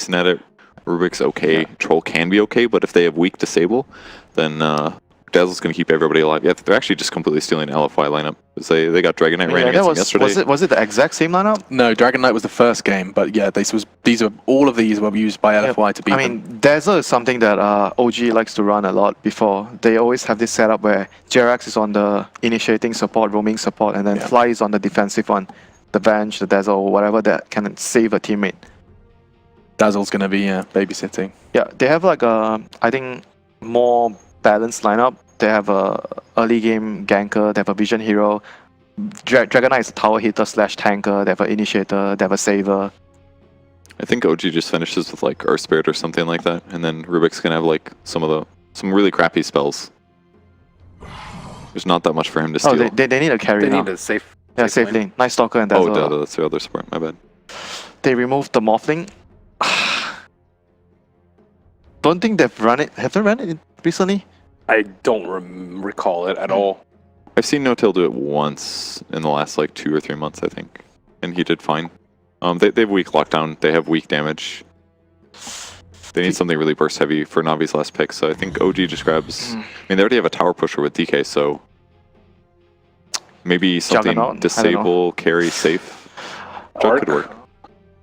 decent at it. Rubik's okay. Yeah. Troll can be okay, but if they have weak disable, then Dazzle's going to keep everybody alive. Yeah, they're actually just completely stealing LFY lineup. They got Dragon Knight ran against them yesterday. Was it the exact same lineup? No, Dragon Knight was the first game, but yeah, all of these were used by LFY to beat them. I mean, Dazzle is something that OG likes to run a lot before. They always have this setup where Jerax is on the initiating support, roaming support, and then Fly is on the defensive one. The Venge, the Dazzle, whatever that can save a teammate. Dazzle's going to be babysitting. Yeah, they have like I think more balanced lineup. They have a early game ganker, they have a vision hero. Dragon Knight is a tower hitter / tanker, they have an initiator, they have a saver. I think OG just finishes with like Earth Spirit or something like that, and then Rubik's gonna have like some really crappy spells. There's not that much for him to steal. Oh, they need a carry now. They need a safe lane. Night Stalker and Dazzle. Oh, that's the other support, my bad. They removed the Morphling. Don't think they've run it. Have they run it recently? I don't recall it at all. I've seen No-Tail do it once in the last like 2 or 3 months, I think, and he did fine. They have weak lockdown. They have weak damage. They need something really burst heavy for Navi's last pick, so I think OG just grabs. I mean, they already have a tower pusher with DK, so maybe something disable, carry, safe. Jug could work.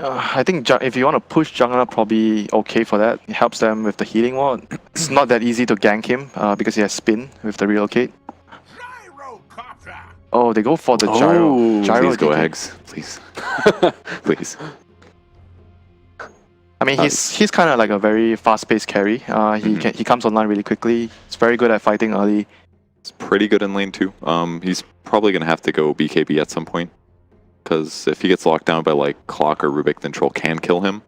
I think if you want to push Juggernaut, probably okay for that. It helps them with the healing wall. It's not that easy to gank him because he has spin with the relocate. Oh, they go for the gyro. Please go eggs, please, please. I mean, he's kind of like a very fast-paced carry. He comes online really quickly. He's very good at fighting early. He's pretty good in lane too. He's probably gonna have to go BKB at some point. Because if he gets locked down by like Clock or Rubik, then Troll can kill him.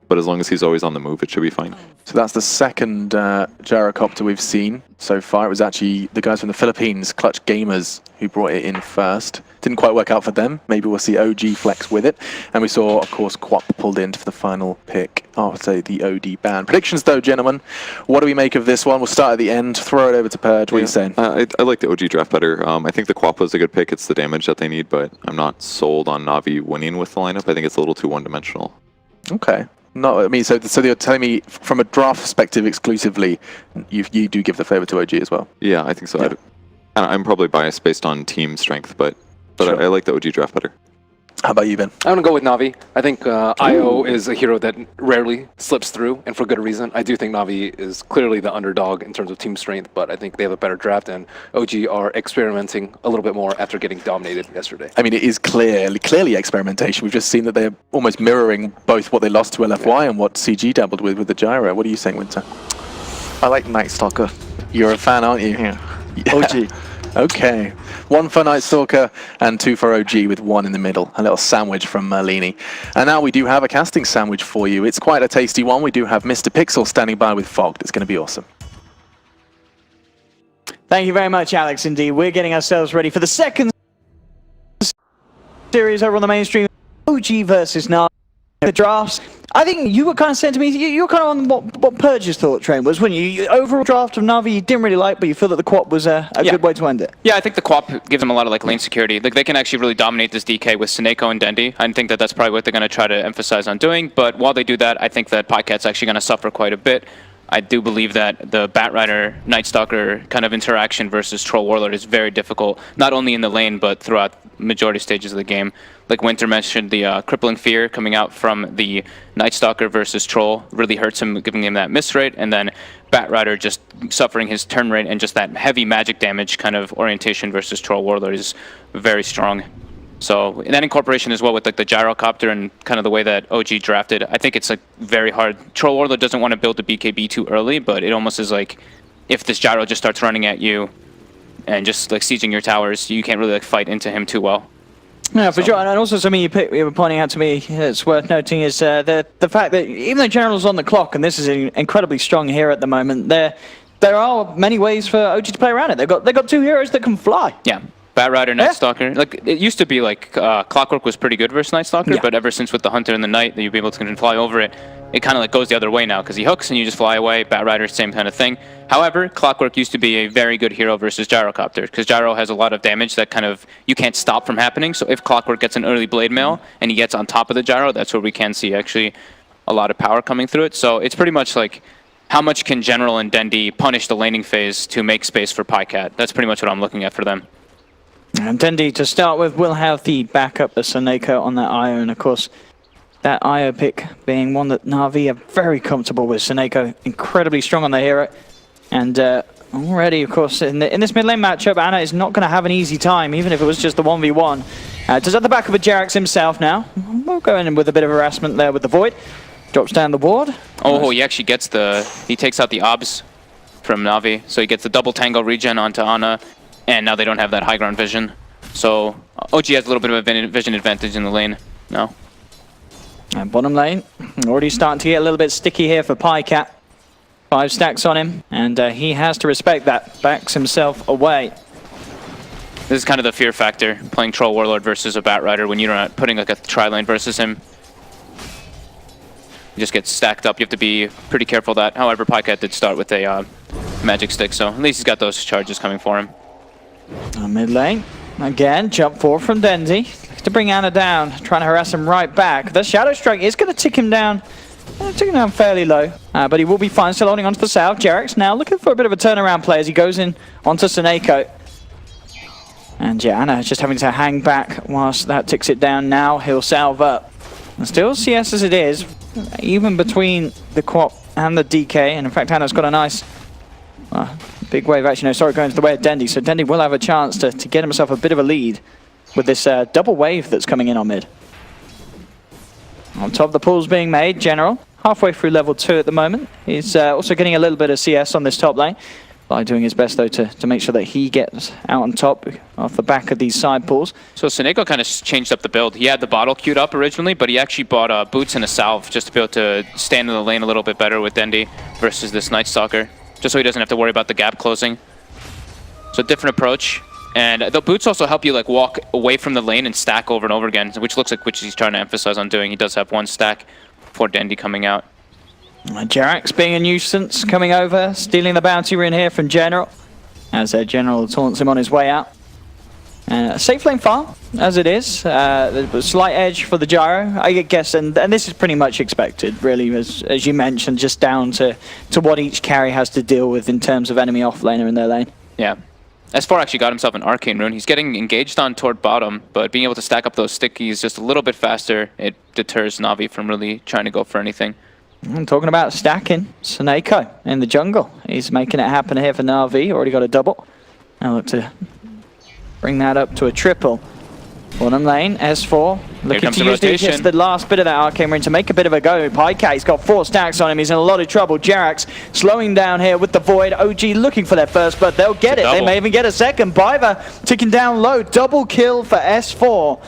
But as long as he's always on the move, it should be fine. So that's the second gyrocopter we've seen so far. It was actually the guys from the Philippines, Clutch Gamers, who brought it in first. Didn't quite work out for them. Maybe we'll see OG flex with it. And we saw, of course, QoP pulled in for the final pick. Oh, I'd say the OD ban. Predictions, though, gentlemen. What do we make of this one? We'll start at the end. Throw it over to Purge. What are you saying? I like the OG draft better. I think the QoP was a good pick. It's the damage that they need, but I'm not sold on Navi winning with the lineup. I think it's a little too one-dimensional. Okay. No, I mean, so you're telling me from a draft perspective exclusively, you do give the favor to OG as well? Yeah, I think so. Yeah. I'm probably biased based on team strength, but sure. I like the OG draft better. How about you, Ben? I'm going to go with Navi. I think IO is a hero that rarely slips through, and for good reason. I do think Navi is clearly the underdog in terms of team strength, but I think they have a better draft, and OG are experimenting a little bit more after getting dominated yesterday. I mean, it is clearly experimentation. We've just seen that they're almost mirroring both what they lost to LFY and what CG dabbled with the gyro. What are you saying, Winter? I like Night Stalker. You're a fan, aren't you? Yeah. OG. Okay. 1 for Night Stalker and 2 for OG with 1 in the middle. A little sandwich from Merlini. And now we do have a casting sandwich for you. It's quite a tasty one. We do have Mr. Pixel standing by with Fogged. It's going to be awesome. Thank you very much, Alex. Indeed, we're getting ourselves ready for the second series over on the mainstream. OG versus NaVi. The drafts. I think you were kind of saying to me, you were kind of on what Purge's thought train was, when you overall draft of NaVi you didn't really like, but you feel that the QoP was a good way to end it. Yeah, I think the QoP gives them a lot of like lane security. Like they can actually really dominate this DK with Sineko and Dendi. I think that that's probably what they're going to try to emphasize on doing. But while they do that, I think that Picat's actually going to suffer quite a bit. I do believe that the Batrider Night Stalker kind of interaction versus Troll Warlord is very difficult, not only in the lane but throughout majority stages of the game. Like Winter mentioned, the crippling fear coming out from the Night Stalker versus Troll really hurts him, giving him that miss rate, and then Batrider just suffering his turn rate and just that heavy magic damage kind of orientation versus Troll Warlord is very strong. So in that incorporation as well with like the gyrocopter and kind of the way that OG drafted, I think it's like very hard. Troll Warlord doesn't want to build the BKB too early, but it almost is like if this gyro just starts running at you and just like sieging your towers, you can't really like fight into him too well. Yeah, for sure. And also something you were pointing out to me it's worth noting is the fact that even though General's on the clock, and this is an incredibly strong hero at the moment, there are many ways for OG to play around it. They've got 2 heroes that can fly. Yeah. Batrider, Night Stalker. Like it used to be like Clockwork was pretty good versus Night Stalker, but ever since with the Hunter and the Knight that you'd be able to fly over it, it kind of like goes the other way now because he hooks and you just fly away. Batrider, same kind of thing. However, Clockwork used to be a very good hero versus Gyrocopter because Gyro has a lot of damage that kind of you can't stop from happening. So if Clockwork gets an early Blade Mail and he gets on top of the Gyro, that's where we can see actually a lot of power coming through it. So it's pretty much like, how much can General and Dendi punish the laning phase to make space for PyCat? That's pretty much what I'm looking at for them. And Dendi, to start with, will have the backup, the Seneko on that IO, and of course, that IO pick being one that NaVi are very comfortable with. Seneko incredibly strong on the hero, and already, of course, in this mid lane matchup, Ana is not going to have an easy time, even if it was just the 1v1. Does at the back of a Jerax himself now. We'll go in with a bit of harassment there with the Void. Drops down the ward. Oh, he actually gets he takes out the obs from NaVi, so he gets the double tango regen onto Ana, and now they don't have that high ground vision. So OG has a little bit of a vision advantage in the lane now. And bottom lane, already starting to get a little bit sticky here for PyCat. 5 stacks on him, and he has to respect that. Backs himself away. This is kind of the fear factor, playing Troll Warlord versus a Batrider when you're not putting like a tri-lane versus him. You just get stacked up. You have to be pretty careful of that. However, PyCat did start with a magic stick, so at least he's got those charges coming for him. Mid lane, again, jump forward from Dendi. To bring Ana down, trying to harass him right back. The Shadow Strike is going to tick him down. Tick him down fairly low, but he will be fine. Still holding onto the south. Jerax now looking for a bit of a turnaround play as he goes in onto Seneko. And yeah, Ana just having to hang back whilst that ticks it down. Now he'll salve up. And still CS as it is, even between the QoP and the DK. And in fact, Ana's got a nice big wave. Actually, no, sorry, going to the way of Dendi. So Dendi will have a chance to get himself a bit of a lead with this double wave that's coming in on mid. On top, the pulls being made. General, halfway through level 2 at the moment. He's also getting a little bit of CS on this top lane. By doing his best, though, to make sure that he gets out on top off the back of these side pulls. So Seneko kind of changed up the build. He had the bottle queued up originally, but he actually bought boots and a salve just to be able to stand in the lane a little bit better with Dendi versus this Night Stalker, just so he doesn't have to worry about the gap closing. So different approach. And the boots also help you like walk away from the lane and stack over and over again, which looks like which he's trying to emphasize on doing. He does have one stack for Dendi coming out. Jerax being a nuisance, coming over, stealing the bounty rune here from General. As General taunts him on his way out. Safe lane farm, as it is. A slight edge for the gyro, I guess, and this is pretty much expected, really, as you mentioned, just down to what each carry has to deal with in terms of enemy offlaner in their lane. Yeah. S4 actually got himself an arcane rune. He's getting engaged on toward bottom, but being able to stack up those stickies just a little bit faster, it deters NaVi from really trying to go for anything. I'm talking about stacking. Seneko in the jungle. He's making it happen here for NaVi. Already got a double. Now look to bring that up to a triple. Bottom lane, S4 looking to use just the last bit of that arcane ring to make a bit of a go. PyCat, he's got 4 stacks on him. He's in a lot of trouble. Jerax slowing down here with the Void. OG looking for their first, but they'll get it. They may even get a second. Biver ticking down low. Double kill for S4.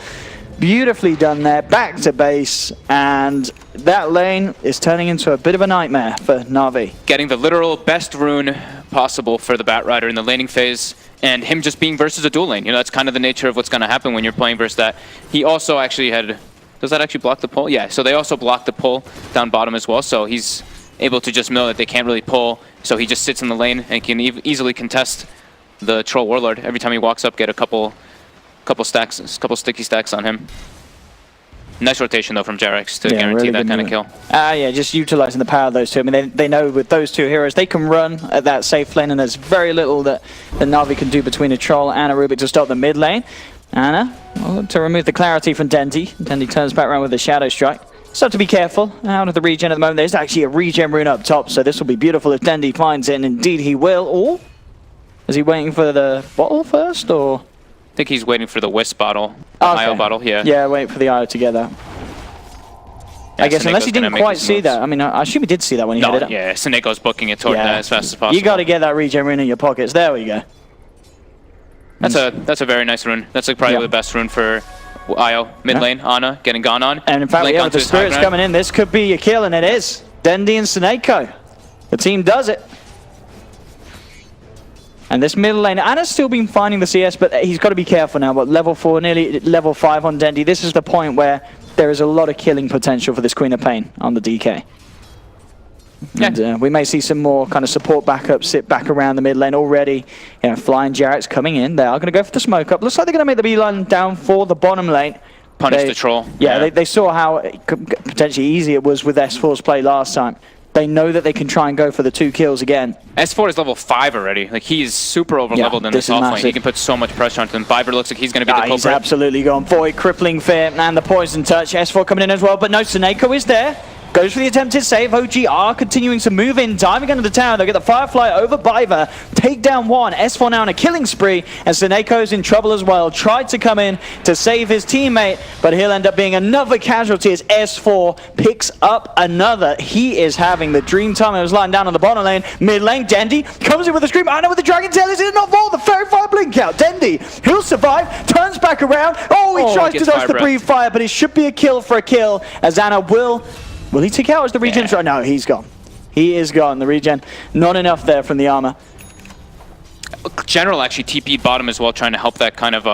Beautifully done there. Back to base. And that lane is turning into a bit of a nightmare for NaVi. Getting the literal best rune possible for the Batrider in the laning phase, and him just being versus a dual lane. You know, that's kind of the nature of what's going to happen when you're playing versus that. He also actually had... Does that actually block the pull? Yeah, so they also block the pull down bottom as well, so he's able to just know that they can't really pull, so he just sits in the lane and can easily contest the Troll Warlord. Every time he walks up, get a couple sticky stacks on him. Nice rotation, though, from Jerax to guarantee really that kind of kill. Yeah, just utilizing the power of those two. I mean, they know with those two heroes, they can run at that safe lane, and there's very little that NaVi can do between a Troll and a Rubik to stop the mid lane. Ana, to remove the clarity from Dendi. Dendi turns back around with a Shadow Strike. So have to be careful. Out of the regen at the moment, there's actually a regen rune up top, so this will be beautiful if Dendi finds it, and indeed he will. Or is he waiting for the bottle first, or...? I think he's waiting for the Wisp bottle, the IO bottle, yeah. Yeah, wait for the IO to get that. Yeah, I guess unless he didn't quite see that. I mean, I assume he did see that when he hit it up. Yeah, Seneco's booking it toward that as fast as possible. You got to get that regen rune in your pockets. There we go. That's a very nice rune. That's like probably the best rune for IO. Mid lane, Ana getting gone on. And in fact, with the spirits coming in, this could be a kill, and it is. Dendi and Seneko. The team does it. And this middle lane, Ana's still been finding the CS, but he's got to be careful now. But level 4, nearly level 5 on Dendi. This is the point where there is a lot of killing potential for this Queen of Pain on the DK. Yeah. And we may see some more kind of support backup sit back around the mid lane already. You know, Flying Jerax coming in. They are going to go for the smoke up. Looks like they're going to make the beeline down for the bottom lane. punish the troll. Yeah, they saw how potentially easy it was with S4's play last time. They know that they can try and go for the 2 kills again. S4 is level 5 already. Like, he's super over-leveled in this offlane. He can put so much pressure onto them. Viper looks like he's going to be the culprit. He's absolutely gone. Void, crippling fear, and the poison touch. S4 coming in as well, but no, Seneko is there. Goes for the attempted save. OG are continuing to move in, diving under the tower. They'll get the Firefly over Biver. Take down 1. S4 now on a killing spree, and Seneco's in trouble as well. Tried to come in to save his teammate, but he'll end up being another casualty as S4 picks up another. He is having the dream time. He was lying down on the bottom lane. Mid lane, Dendi comes in with a scream. I know with the Dragon Tail. Is it not fall? The Fairy Fire blink out. Dendi, he'll survive. Turns back around. Oh, he tries to dodge the breathe fire, but it should be a kill for a kill, as Anna Will he take out as the regen's right? No, he's gone. He is gone. The regen, not enough there from the armor. General actually TP'd bottom as well, trying to help that kind of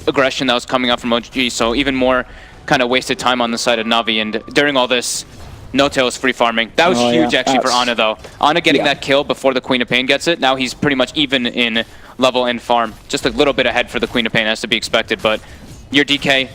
aggression that was coming up from OG, so even more kind of wasted time on the side of NaVi, and during all this, No-Tail was free farming. That was huge actually for Ana though. Ana getting that kill before the Queen of Pain gets it, now he's pretty much even in level and farm. Just a little bit ahead for the Queen of Pain, as to be expected, but your DK,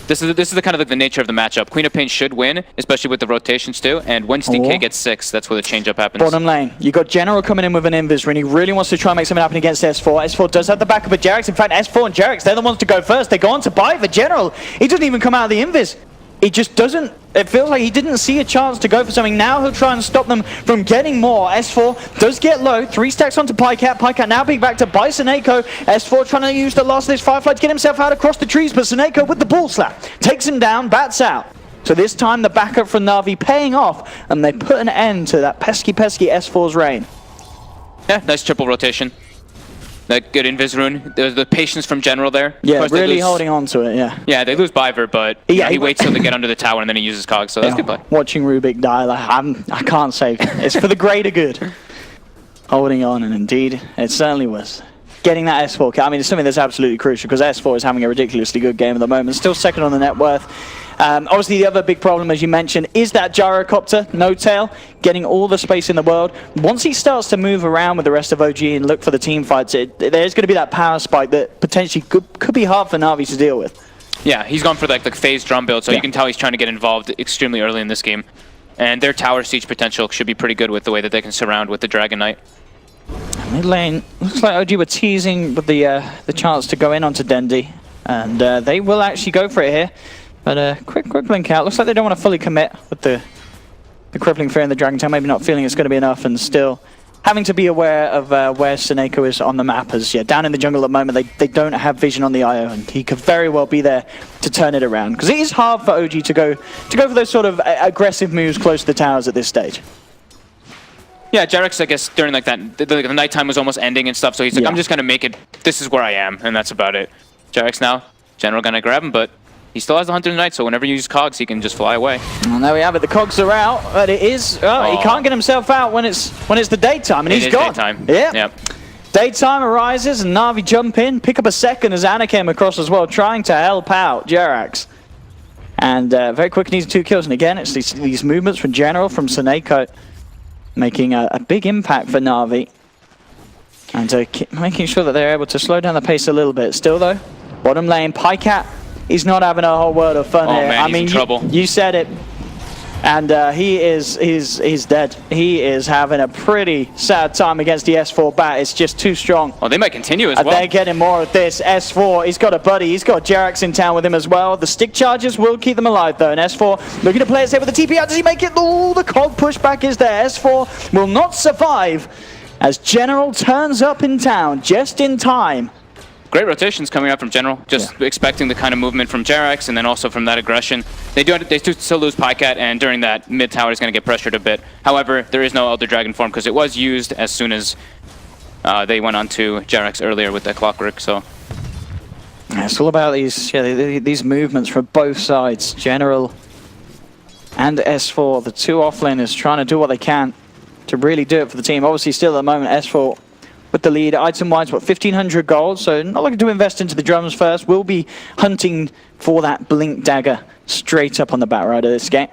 This is the kind of the nature of the matchup. Queen of Pain should win, especially with the rotations too. And once DK gets 6, that's where the change-up happens. Bottom lane, you got General coming in with an Invis, and he really wants to try and make something happen against S4. S4 does have the backup of Jarex. In fact, S4 and Jarex, they're the ones to go first. They go on to buy for General. He doesn't even come out of the Invis. He just doesn't. It feels like he didn't see a chance to go for something. Now he'll try and stop them from getting more. S4 does get low. 3 stacks onto PyCat. PyCat now being back to by Seneko. S4 trying to use the last of this Firefly to get himself out across the trees, but Seneko with the ball slap takes him down, bats out. So this time the backup from NaVi paying off, and they put an end to that pesky S4's reign. Yeah, nice triple rotation. That good Invis rune. There's the patience from General there. Yeah, really holding on to it, yeah. Yeah, they lose Biver, but he waits till they get under the tower and then he uses Cog, so that's good play. Watching Rubik die, like, I can't say. It's for the greater good. Holding on, and indeed, it certainly was. Getting that S4 kill, I mean, it's something that's absolutely crucial, because S4 is having a ridiculously good game at the moment. Still second on the net worth. Obviously, the other big problem, as you mentioned, is that gyrocopter, No-Tail, getting all the space in the world. Once he starts to move around with the rest of OG and look for the team fights, there's going to be that power spike that potentially could be hard for NaVi to deal with. Yeah, he's gone for like the phase drum build, so you can tell he's trying to get involved extremely early in this game. And their tower siege potential should be pretty good with the way that they can surround with the Dragon Knight. Mid lane, looks like OG were teasing with the chance to go in onto Dendi, and they will actually go for it here. But quick blink out. Looks like they don't want to fully commit with the crippling fear and the Dragon Tail. Maybe not feeling it's going to be enough, and still having to be aware of where Seneko is on the map. As down in the jungle at the moment, they don't have vision on the IO, and he could very well be there to turn it around. Because it is hard for OG to go for those sort of aggressive moves close to the towers at this stage. Yeah, Jarex, I guess, during like that, the nighttime was almost ending and stuff, so he's like, I'm just going to make it, this is where I am, and that's about it. Jarex now, General going to grab him, but he still has the Hunter Knight, so whenever you use Cogs, he can just fly away. And there we have it, the Cogs are out, but it is, he can't get himself out when it's the daytime, and he's gone. Daytime. Yeah. Yep. Daytime arises, and NaVi jump in, pick up a second as Ana came across as well, trying to help out Jerax. And very quick, needs 2 kills, and again, it's these movements from General, from Seneko, making a big impact for NaVi. And making sure that they're able to slow down the pace a little bit. Still though, bottom lane, PyCat, he's not having a whole world of fun here. Man, he's in trouble. You said it. And he's dead. He is having a pretty sad time against the S4 bat. It's just too strong. Oh, they might continue as well. They're getting more of this. S4, he's got a buddy. He's got Jerax in town with him as well. The stick charges will keep them alive though. And S4 looking to play it safe with the TP out. Does he make it? Oh, the cog pushback is there. S4 will not survive as General turns up in town just in time. Great rotations coming out from General, just expecting the kind of movement from Jerax and then also from that aggression. They do still lose PyCat, and during that, mid tower is going to get pressured a bit. However, there is no Elder Dragon form because it was used as soon as they went on to Jerax earlier with that Clockwork, so... Yeah, it's all about these movements from both sides, General and S4. The 2 offlaners trying to do what they can to really do it for the team. Obviously, still at the moment, S4 with the lead, item-wise, 1,500 gold, so not looking to invest into the drums first. We'll be hunting for that Blink Dagger straight up on the Batrider this game.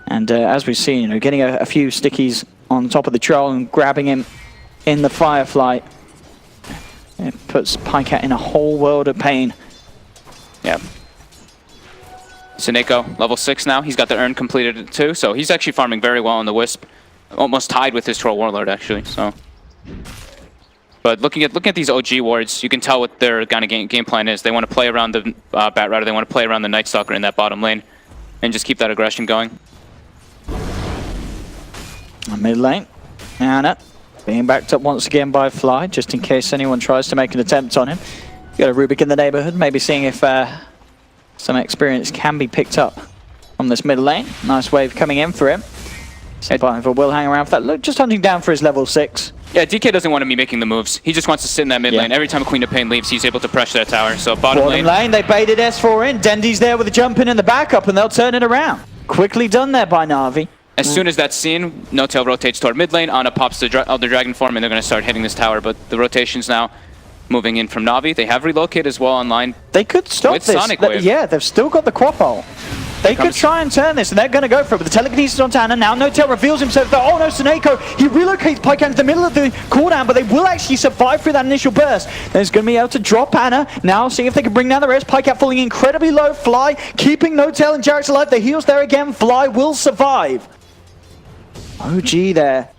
And as we've seen, getting a few stickies on top of the troll and grabbing him in the Firefly. It puts PyCat in a whole world of pain. Yeah. Seneko, level 6 now. He's got the urn completed too, so he's actually farming very well on the Wisp. Almost tied with his Troll Warlord, actually, so. But looking at these OG wards, you can tell what their kind of game plan is. They want to play around the Batrider, they want to play around the Night Stalker in that bottom lane, and just keep that aggression going. Mid lane, Anna being backed up once again by Fly, just in case anyone tries to make an attempt on him. Got a Rubik in the neighborhood, maybe seeing if some experience can be picked up on this mid lane. Nice wave coming in for him. Survivor will hang around for that. Look, just hunting down for his level 6. Yeah, DK doesn't want to be making the moves. He just wants to sit in that mid lane. Every time a Queen of Pain leaves, he's able to pressure that tower. So bottom lane, they baited S4 in. Dendi's there with a jump in the backup, and they'll turn it around. Quickly done there by NaVi. As soon as that's seen, No-Tail rotates toward mid lane. Anna pops the Elder Dragon form, and they're going to start hitting this tower. But the rotation's now moving in from NaVi. They have Relocate as well online. They could stop with this. Sonic Wave. Yeah, they've still got the QoP ult. They could try and turn this, and they're going to go for it. But the telekinesis on Anna now. No-Tail reveals himself. Oh no, Seneko. He relocates Pyke into the middle of the cooldown, but they will actually survive through that initial burst. There's going to be able to drop Anna. Now see if they can bring down the rest. Pyke falling incredibly low. Fly keeping No-Tail and Jarex alive. The heals there again. Fly will survive. OG there,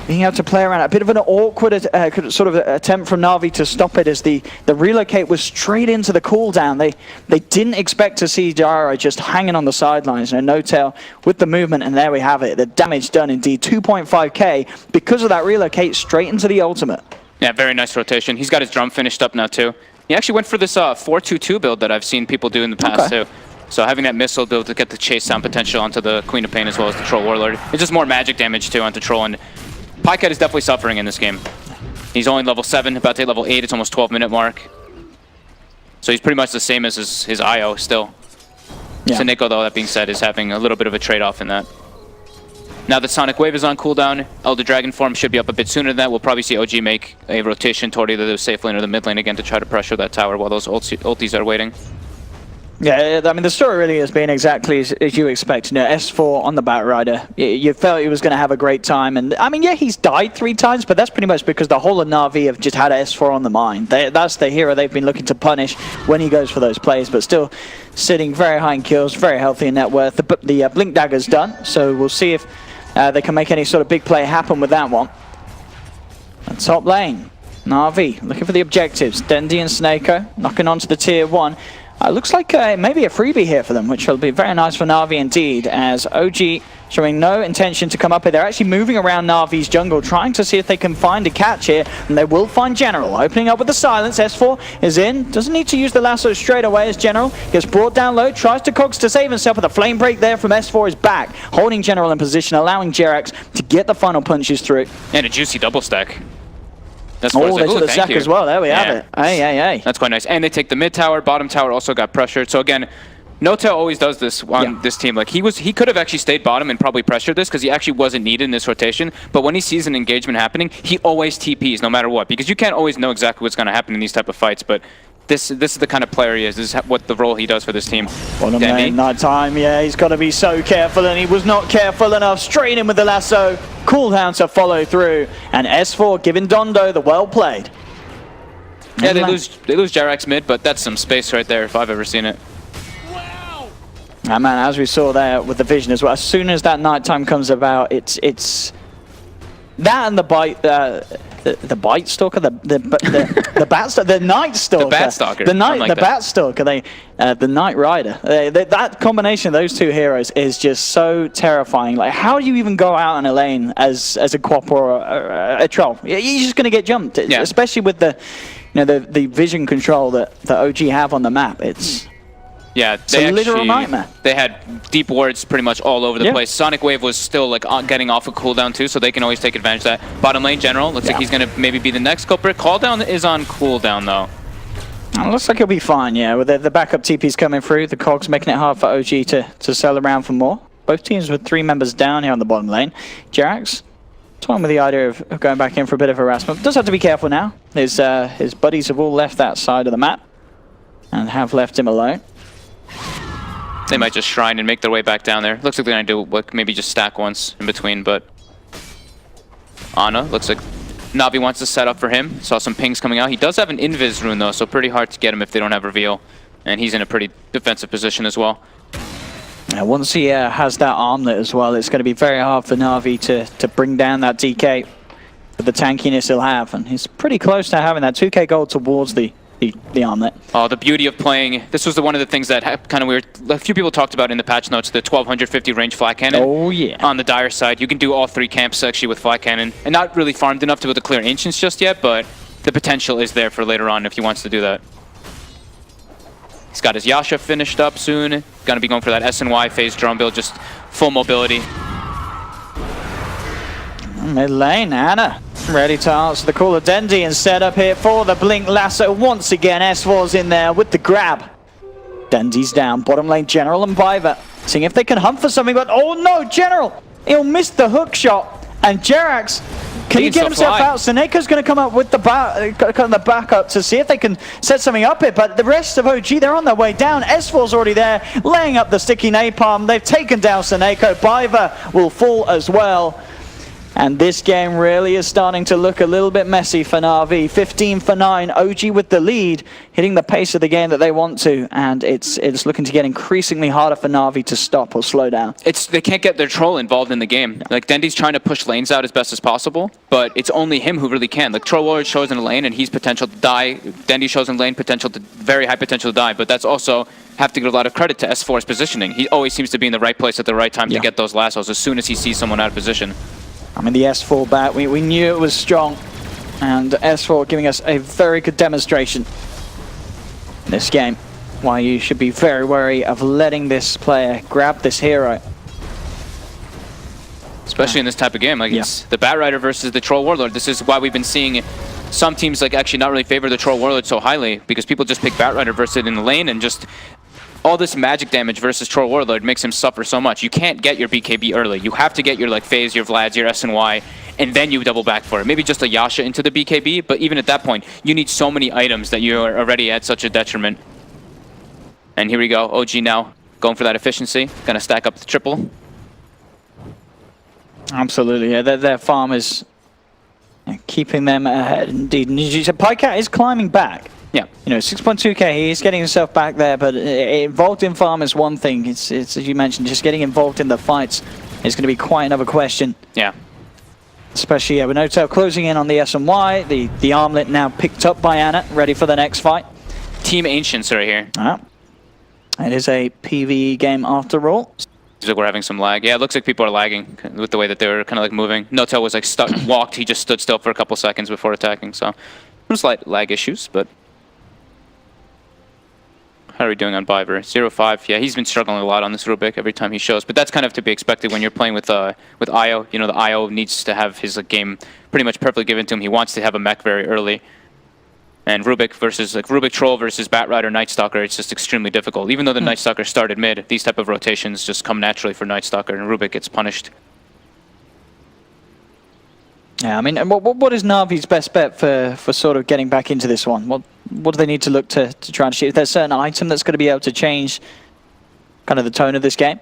being able to play around. A bit of an awkward sort of attempt from NaVi to stop it as the relocate was straight into the cooldown. They didn't expect to see Gyro just hanging on the sidelines. And No-Tail with the movement, and there we have it. The damage done indeed. 2.5k because of that relocate straight into the ultimate. Yeah, very nice rotation. He's got his drum finished up now too. He actually went for this 4-2-2 build that I've seen people do in the past too. So having that missile build to get the chase down potential onto the Queen of Pain as well as the Troll Warlord. It's just more magic damage too onto Troll, and Pyke is definitely suffering in this game. He's only level 7, about to hit level 8, it's almost 12-minute mark. So he's pretty much the same as his IO still. Yeah. Seneko, though, that being said, is having a little bit of a trade-off in that. Now that Sonic Wave is on cooldown, Elder Dragon form should be up a bit sooner than that. We'll probably see OG make a rotation toward either the safe lane or the mid lane again to try to pressure that tower while those ultis are waiting. Yeah, I mean, the story really has been exactly as you expect. You know, S4 on the Batrider, you felt he was going to have a great time. And, I mean, yeah, he's died 3 times, but that's pretty much because the whole of NaVi have just had S4 on the mind. That's the hero they've been looking to punish when he goes for those plays, but still sitting very high in kills, very healthy in net worth. The Blink Dagger's done, so we'll see if they can make any sort of big play happen with that one. And top lane, NaVi looking for the objectives. Dendi and Seneko knocking onto the tier 1. Looks like maybe a freebie here for them, which will be very nice for NaVi indeed, as OG showing no intention to come up here. They're actually moving around NaVi's jungle, trying to see if they can find a catch here, and they will find General. Opening up with the silence, S4 is in, doesn't need to use the lasso straight away as General gets brought down low, tries to cogs to save himself, but the flame break there from S4 is back, holding General in position, allowing Jarex to get the final punches through. And a juicy double stack. That's they took the sack as well. There we have it. Hey. That's quite nice. And they take the mid tower. Bottom tower also got pressured. So again, No-Tail always does this on this team. Like he could have actually stayed bottom and probably pressured this because he actually wasn't needed in this rotation. But when he sees an engagement happening, he always TPs no matter what, because you can't always know exactly what's going to happen in these type of fights. But this is the kind of player he is. This is what the role he does for this team. Bottom lane, night time. Yeah, he's got to be so careful, and he was not careful enough. Straight in with the lasso. Cooldown to follow through, and S4 giving Dondo the well played. Yeah, they lose Jarex mid, but that's some space right there if I've ever seen it. And man, as we saw there with the vision as well, as soon as that nighttime comes about, it's that and the bite, the bite stalker, the bat stalker, the night stalker, the bat stalker, the bat stalker, the night rider. That combination of those two heroes is just so terrifying. Like, how do you even go out in a lane as a QoP or a troll? You're just gonna get jumped, especially with the vision control that OG have on the map. It's a literal nightmare. They had deep wards pretty much all over the place. Sonic Wave was still like getting off a cooldown too, so they can always take advantage of that. Bottom lane General looks like he's gonna maybe be the next culprit. Calldown is on cooldown though. It looks like he'll be fine, yeah. With the backup TPs coming through, the cogs making it hard for OG to sell around for more. Both teams with 3 members down here on the bottom lane. Jarex toying with the idea of going back in for a bit of harassment. Does have to be careful now. His buddies have all left that side of the map and have left him alone. They might just shrine and make their way back down there. Looks like they're gonna do maybe just stack once in between, but Ana looks like NaVi wants to set up for him. Saw some pings coming out. He does have an invis rune though, so pretty hard to get him if they don't have reveal, and he's in a pretty defensive position as well. Once he has that armlet as well, it's going to be very hard for NaVi to bring down that DK with the tankiness he'll have, and he's pretty close to having that 2k gold towards the armlet. Oh, the beauty of playing, this was one of the things that kind of weird, a few people talked about in the patch notes, the 1250 range flat cannon. Oh yeah. On the Dire side, you can do all 3 camps actually with flat cannon, and not really farmed enough to be able to clear Ancients just yet, but the potential is there for later on if he wants to do that. He's got his Yasha finished up soon. Gonna be going for that SNY phase drone build, just full mobility. Mid lane, Anna ready to answer the call of Dendi and set up here for the Blink Lasso. Once again, S4's in there with the grab. Dendi's down, bottom lane, General and Biver. Seeing if they can hunt for something, but oh no, General! He'll miss the hook shot, and Jerax, can he get himself out? Seneca's going to come up with the backup to see if they can set something up here, but the rest of OG, they're on their way down. S4's already there, laying up the sticky napalm. They've taken down Seneca. Biver will fall as well. And this game really is starting to look a little bit messy for NaVi. 15 for 9, OG with the lead, hitting the pace of the game that they want to, and it's looking to get increasingly harder for NaVi to stop or slow down. They can't get their troll involved in the game. Like, Dendi's trying to push lanes out as best as possible, but it's only him who really can. Like, Troll Warrior shows in a lane and he's potential to die. Dendi shows in lane very high potential to die, but that's also have to give a lot of credit to S4's positioning. He always seems to be in the right place at the right time to get those lassos as soon as he sees someone out of position. I mean, the S4 bat, we knew it was strong, and S4 giving us a very good demonstration in this game. Why you should be very wary of letting this player grab this hero. Especially in this type of game, like it's the Batrider versus the Troll Warlord. This is why we've been seeing some teams like actually not really favor the Troll Warlord so highly, because people just pick Batrider versus it in the lane, and just all this magic damage versus Troll Warlord makes him suffer so much. You can't get your BKB early. You have to get your like phase, your Vlads, your SNY, and then you double back for it. Maybe just a Yasha into the BKB, but even at that point, you need so many items that you are already at such a detriment. And here we go, OG now going for that efficiency, gonna stack up the triple. Absolutely, yeah, their farm is keeping them ahead indeed. Pycat is climbing back. Yeah. You know, 6.2k, he's getting himself back there, but involved in farm is one thing. It's as you mentioned, just getting involved in the fights is going to be quite another question. Yeah. Especially with Notel closing in on the SNY, the armlet now picked up by Anna, ready for the next fight. Team Ancients right here. It is a PvE game after all. Looks like we're having some lag. Yeah, it looks like people are lagging with the way that they were kind of like moving. Notel was like stuck, walked, he just stood still for a couple seconds before attacking, so some slight lag issues, but how are we doing on Biver? 0-5. Yeah, he's been struggling a lot on this Rubik every time he shows, but that's kind of to be expected when you're playing with IO. You know, the IO needs to have his game pretty much perfectly given to him. He wants to have a mech very early. And Rubik versus Rubik Troll versus Batrider Night Stalker, it's just extremely difficult. Even though the Night Stalker started mid, these type of rotations just come naturally for Night Stalker, and Rubik gets punished. Yeah, I mean, what is NaVi's best bet for sort of getting back into this one? What do they need to look to try and shoot? Is there a certain item that's going to be able to change kind of the tone of this game?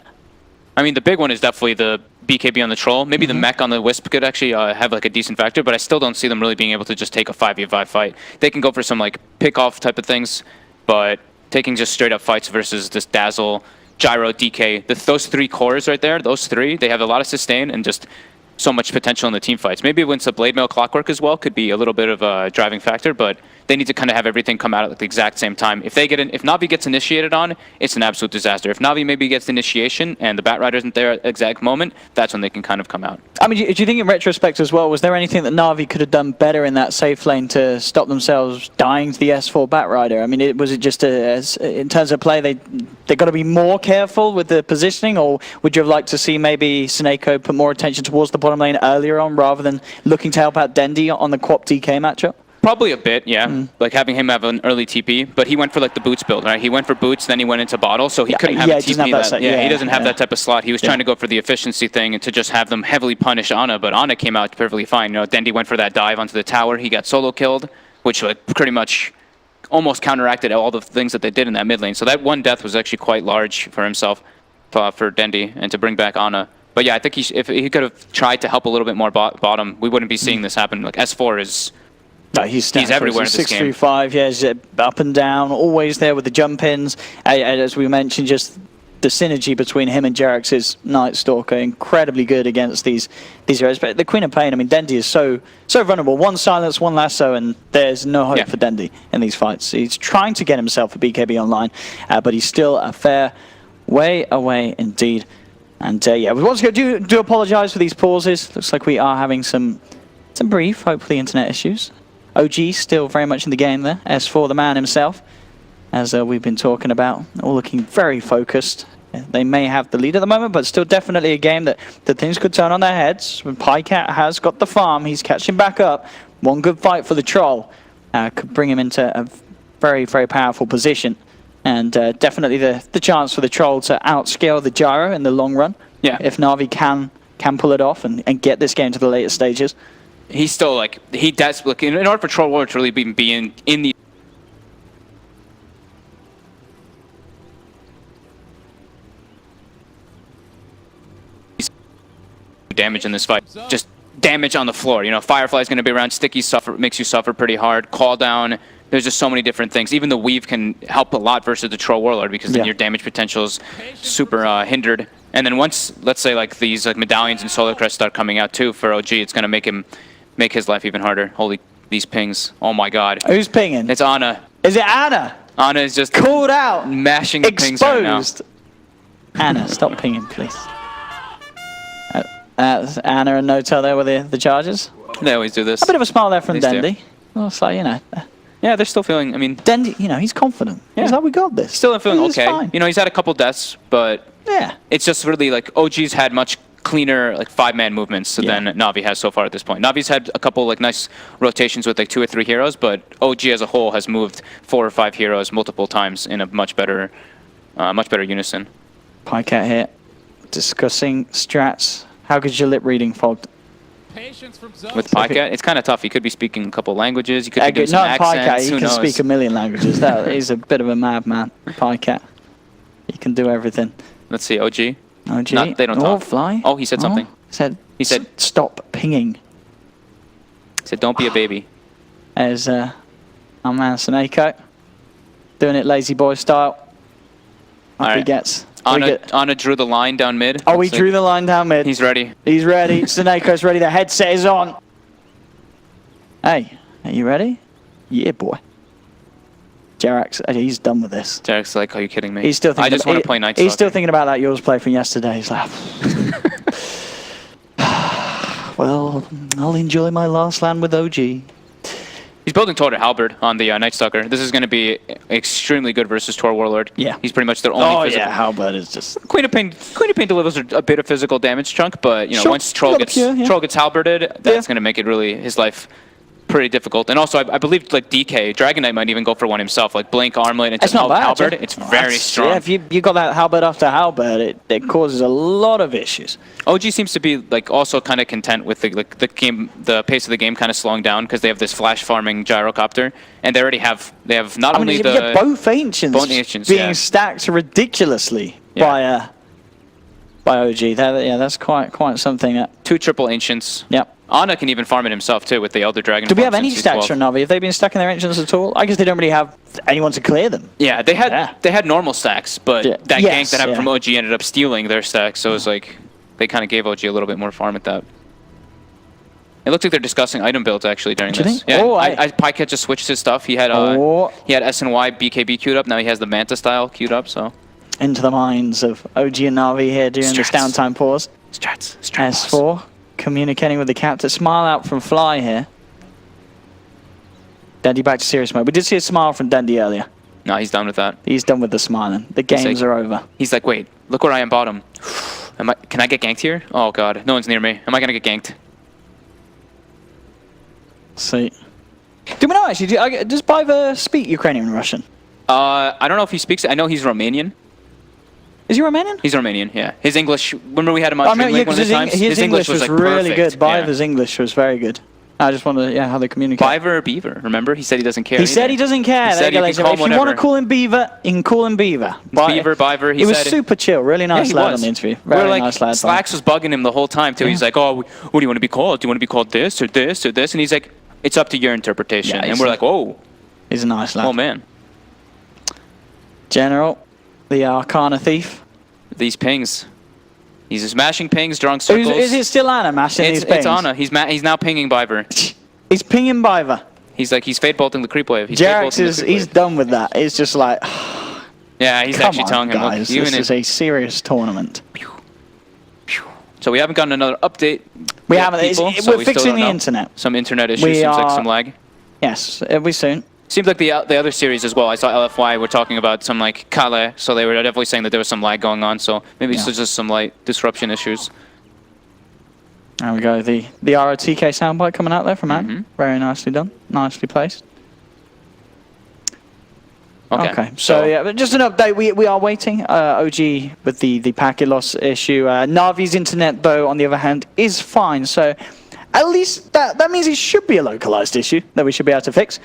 I mean, the big one is definitely the BKB on the Troll. Maybe the mech on the Wisp could actually have like a decent factor, but I still don't see them really being able to just take a 5v5 fight. They can go for some like pick-off type of things, but taking just straight-up fights versus this Dazzle, Gyro, DK, those 3 cores right there, those 3, they have a lot of sustain and just so much potential in the team fights. Maybe once a Blade Mail Clockwork as well could be a little bit of a driving factor, but they need to kind of have everything come out at the exact same time. If NaVi gets initiated on, it's an absolute disaster. If NaVi maybe gets the initiation and the Batrider isn't there at the exact moment, that's when they can kind of come out. I mean, do you think in retrospect as well, was there anything that NaVi could have done better in that safe lane to stop themselves dying to the S4 Batrider? I mean, was it just in terms of play, they got to be more careful with the positioning, or would you have liked to see maybe Seneko put more attention towards the bottom lane earlier on rather than looking to help out Dendi on the QoP DK matchup? Probably a bit, yeah. Like having him have an early TP, but he went for like the boots build, right? He went for boots, then he went into bottle, so he couldn't have a TP. He doesn't have that type of slot. He was trying to go for the efficiency thing and to just have them heavily punish Ana, but Ana came out perfectly fine. You know, Dendi went for that dive onto the tower. He got solo killed, which like pretty much almost counteracted all the things that they did in that mid lane. So that one death was actually quite large for himself, for Dendi, and to bring back Ana. But yeah, I think if he could have tried to help a little bit more bottom, we wouldn't be seeing this happen. Like S4 is... No, he's everywhere in this game. 6-3-5, yeah, he's up and down, always there with the jump ins. As we mentioned, just the synergy between him and Jerax is Night Stalker, incredibly good against these heroes. But the Queen of Pain, I mean, Dendi is so vulnerable. One silence, one lasso, and there's no hope for Dendi in these fights. He's trying to get himself a BKB online, but he's still a fair way away indeed. And yeah, we once again do apologise for these pauses. Looks like we are having some brief, hopefully, internet issues. OG still very much in the game there. S4, the man himself, as we've been talking about, all looking very focused. They may have the lead at the moment, but still definitely a game that things could turn on their heads. When PyCat has got the farm, he's catching back up. One good fight for the Troll could bring him into a very, very powerful position. And definitely the chance for the Troll to outscale the Gyro in the long run. Yeah. If NaVi can pull it off and get this game to the later stages. He's still like, he does look, in order for Troll Warrior to really be in the damage in this fight. Just damage on the floor. You know, Firefly's going to be around. Sticky makes you suffer pretty hard. Call down. There's just so many different things. Even the weave can help a lot versus the Troll Warlord because then your damage potential is super hindered. And then once, let's say, like these medallions and Solar Crest start coming out too for OG, it's going to make his life even harder. Holy, these pings. Oh my god. Who's pinging? It's Ana. Is it Ana? Ana is just called out. Mashing the pings right now. Ana, stop pinging, please. Ana and No-Tail there with the charges. They always do this. A bit of a smile there from They do. Dendi. Well, it's like, you know. Yeah, they're still feeling, I mean... Dendi, you know, he's confident. Yeah. He's like, we got this. Still feeling This is okay. fine. You know, he's had a couple deaths, but... Yeah. It's just really like, OG's had much cleaner, like, 5-man movements than NaVi has so far at this point. NaVi's had a couple, like, nice rotations with, like, 2 or 3 heroes, but OG as a whole has moved 4 or 5 heroes multiple times in a much better unison. PyCat here, discussing strats. How good's your lip reading, Fogged? With PyCat, it's kind of tough. He could be speaking a couple languages. You could be doing some Not PyCat, accents. he Who can knows? speak a million languages. He's a bit of a madman, PyCat. He can do everything. Let's see, OG. OG. They don't talk. Fly. Oh, he said something. He said, stop pinging. He said, don't be a baby. There's our man Snakeo. Doing it lazy boy style. Up he right. gets. Ana drew the line down mid. Oh, he drew the line down mid. He's ready. He's ready. Snakeo's ready. The headset is on. Hey, are you ready? Yeah, boy. Jerax, he's done with this. Jerax's like, are you kidding me? He's still thinking I just want to play Night He's still Stalker. thinking about that yours play from yesterday. He's like, well, I'll enjoy my last land with OG. He's building toward a Halberd on the Night Stalker. This is going to be extremely good versus Tor Warlord. Yeah. He's pretty much their only physical. Halberd is just... Queen of Pain delivers a bit of physical damage chunk, but you know, Sure. once Troll gets Halberded, that's going to make it really his life pretty difficult. And also, I believe like DK Dragon Knight might even go for one himself, like blink armlet and It's just not bad. Halberd. Yeah. It's very strong. Yeah, if you got that Halberd after Halberd, it causes a lot of issues. OG seems to be like also kind of content with the pace of the game kind of slowing down because they have this flash farming gyrocopter, and they have not only the both ancients being stacked ridiculously by OG. That's quite something. 2 triple ancients. Yep. Ana can even farm it himself too with the Elder Dragon. Do we have farm any since he's stacks 12. from NaVi? Have they been stacking their ancients at all? I guess they don't really have anyone to clear them. Yeah, they had normal stacks, but that gank that happened from OG ended up stealing their stacks, so it was like they kind of gave OG a little bit more farm at that. It looks like they're discussing item builds actually during Do you this. think? Yeah, Oh, PyCat just switched his stuff. He had SNY BKB queued up. Now he has the Manta style queued up. So into the minds of OG and NaVi here during this downtime pause. Strats. S4 communicating with the captain. Smile out from Fly here. Dendi back to serious mode. We did see a smile from Dendi earlier. No, he's done with that. He's done with the smiling. The games are over. He's like, wait, look where I am bottom. Can I get ganked here? Oh god, no one's near me. Am I gonna get ganked? See. Do we know actually? Does Biver speak Ukrainian and Russian? I don't know if he speaks. I know he's Romanian. Is he Romanian? He's Romanian, yeah. His English, remember we had him on Dream League one of the times? His English was like really perfect. good. Biver's English was very good. I just wondered, how they communicate. Biver or Beaver, remember? He said he doesn't care. He said he doesn't care. He said you can call him if you want to call him Beaver, you can call him Beaver. Beaver, Biver, he was said. super chill. Really nice lad on the interview. Very nice lad. Slacks was bugging him the whole time, too. He's like, oh, what do you want to be called? Do you want to be called this or this or this? And he's like, it's up to your interpretation. And we're like, whoa. He's a nice lad. Oh, man. General, the Arcana Thief. These pings. He's smashing pings, drawing circles. Is it still Ana mashing these pings? It's Ana. He's now pinging Biver. He's pinging Biver. He's fade bolting the creep wave. Jarex he's done with that. It's just like, yeah, he's come actually on, telling him, guys, look, this is a serious tournament. So we haven't gotten another update. We haven't. People, We're fixing the internet. Some internet issues. Seems like some lag. Yes, it'll be soon. Seems like the other series as well. I saw LFY were talking about some like Kale, so they were definitely saying that there was some lag going on. So maybe it's just some light disruption issues. There we go. The ROTK soundbite coming out there from Ant. Very nicely done. Nicely placed. Okay. So yeah, but just an update. We are waiting. OG with the packet loss issue. NaVi's internet, though, on the other hand, is fine. So at least that means it should be a localized issue that we should be able to fix.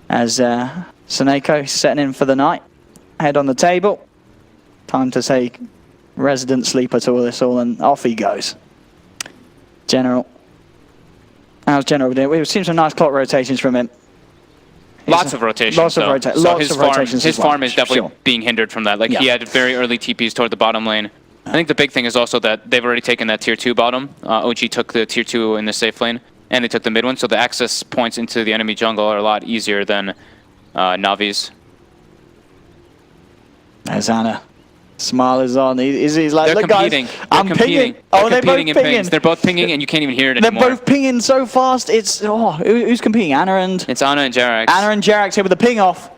As Seneko is setting in for the night. Head on the table. Time to take resident sleeper to all this all, and off he goes. General. How's General doing? We've seen some nice clock rotations from him. Lots of rotations. Lots of rotations. So Lots of rotations. His farm is definitely being hindered from that. Like he had very early TPs toward the bottom lane. I think the big thing is also that they've already taken that tier 2 bottom. OG took the tier 2 in the safe lane, and they took the mid one. So the access points into the enemy jungle are a lot easier than NaVi's. There's Ana. Smile is on. He's like, they're look, competing. guys, They're I'm competing. pinging. Oh, they're both in pinging. pings. They're both pinging, and you can't even hear it They're anymore. both pinging so fast. It's who's competing? Ana and Jarex. Ana and Jarex here with the ping off.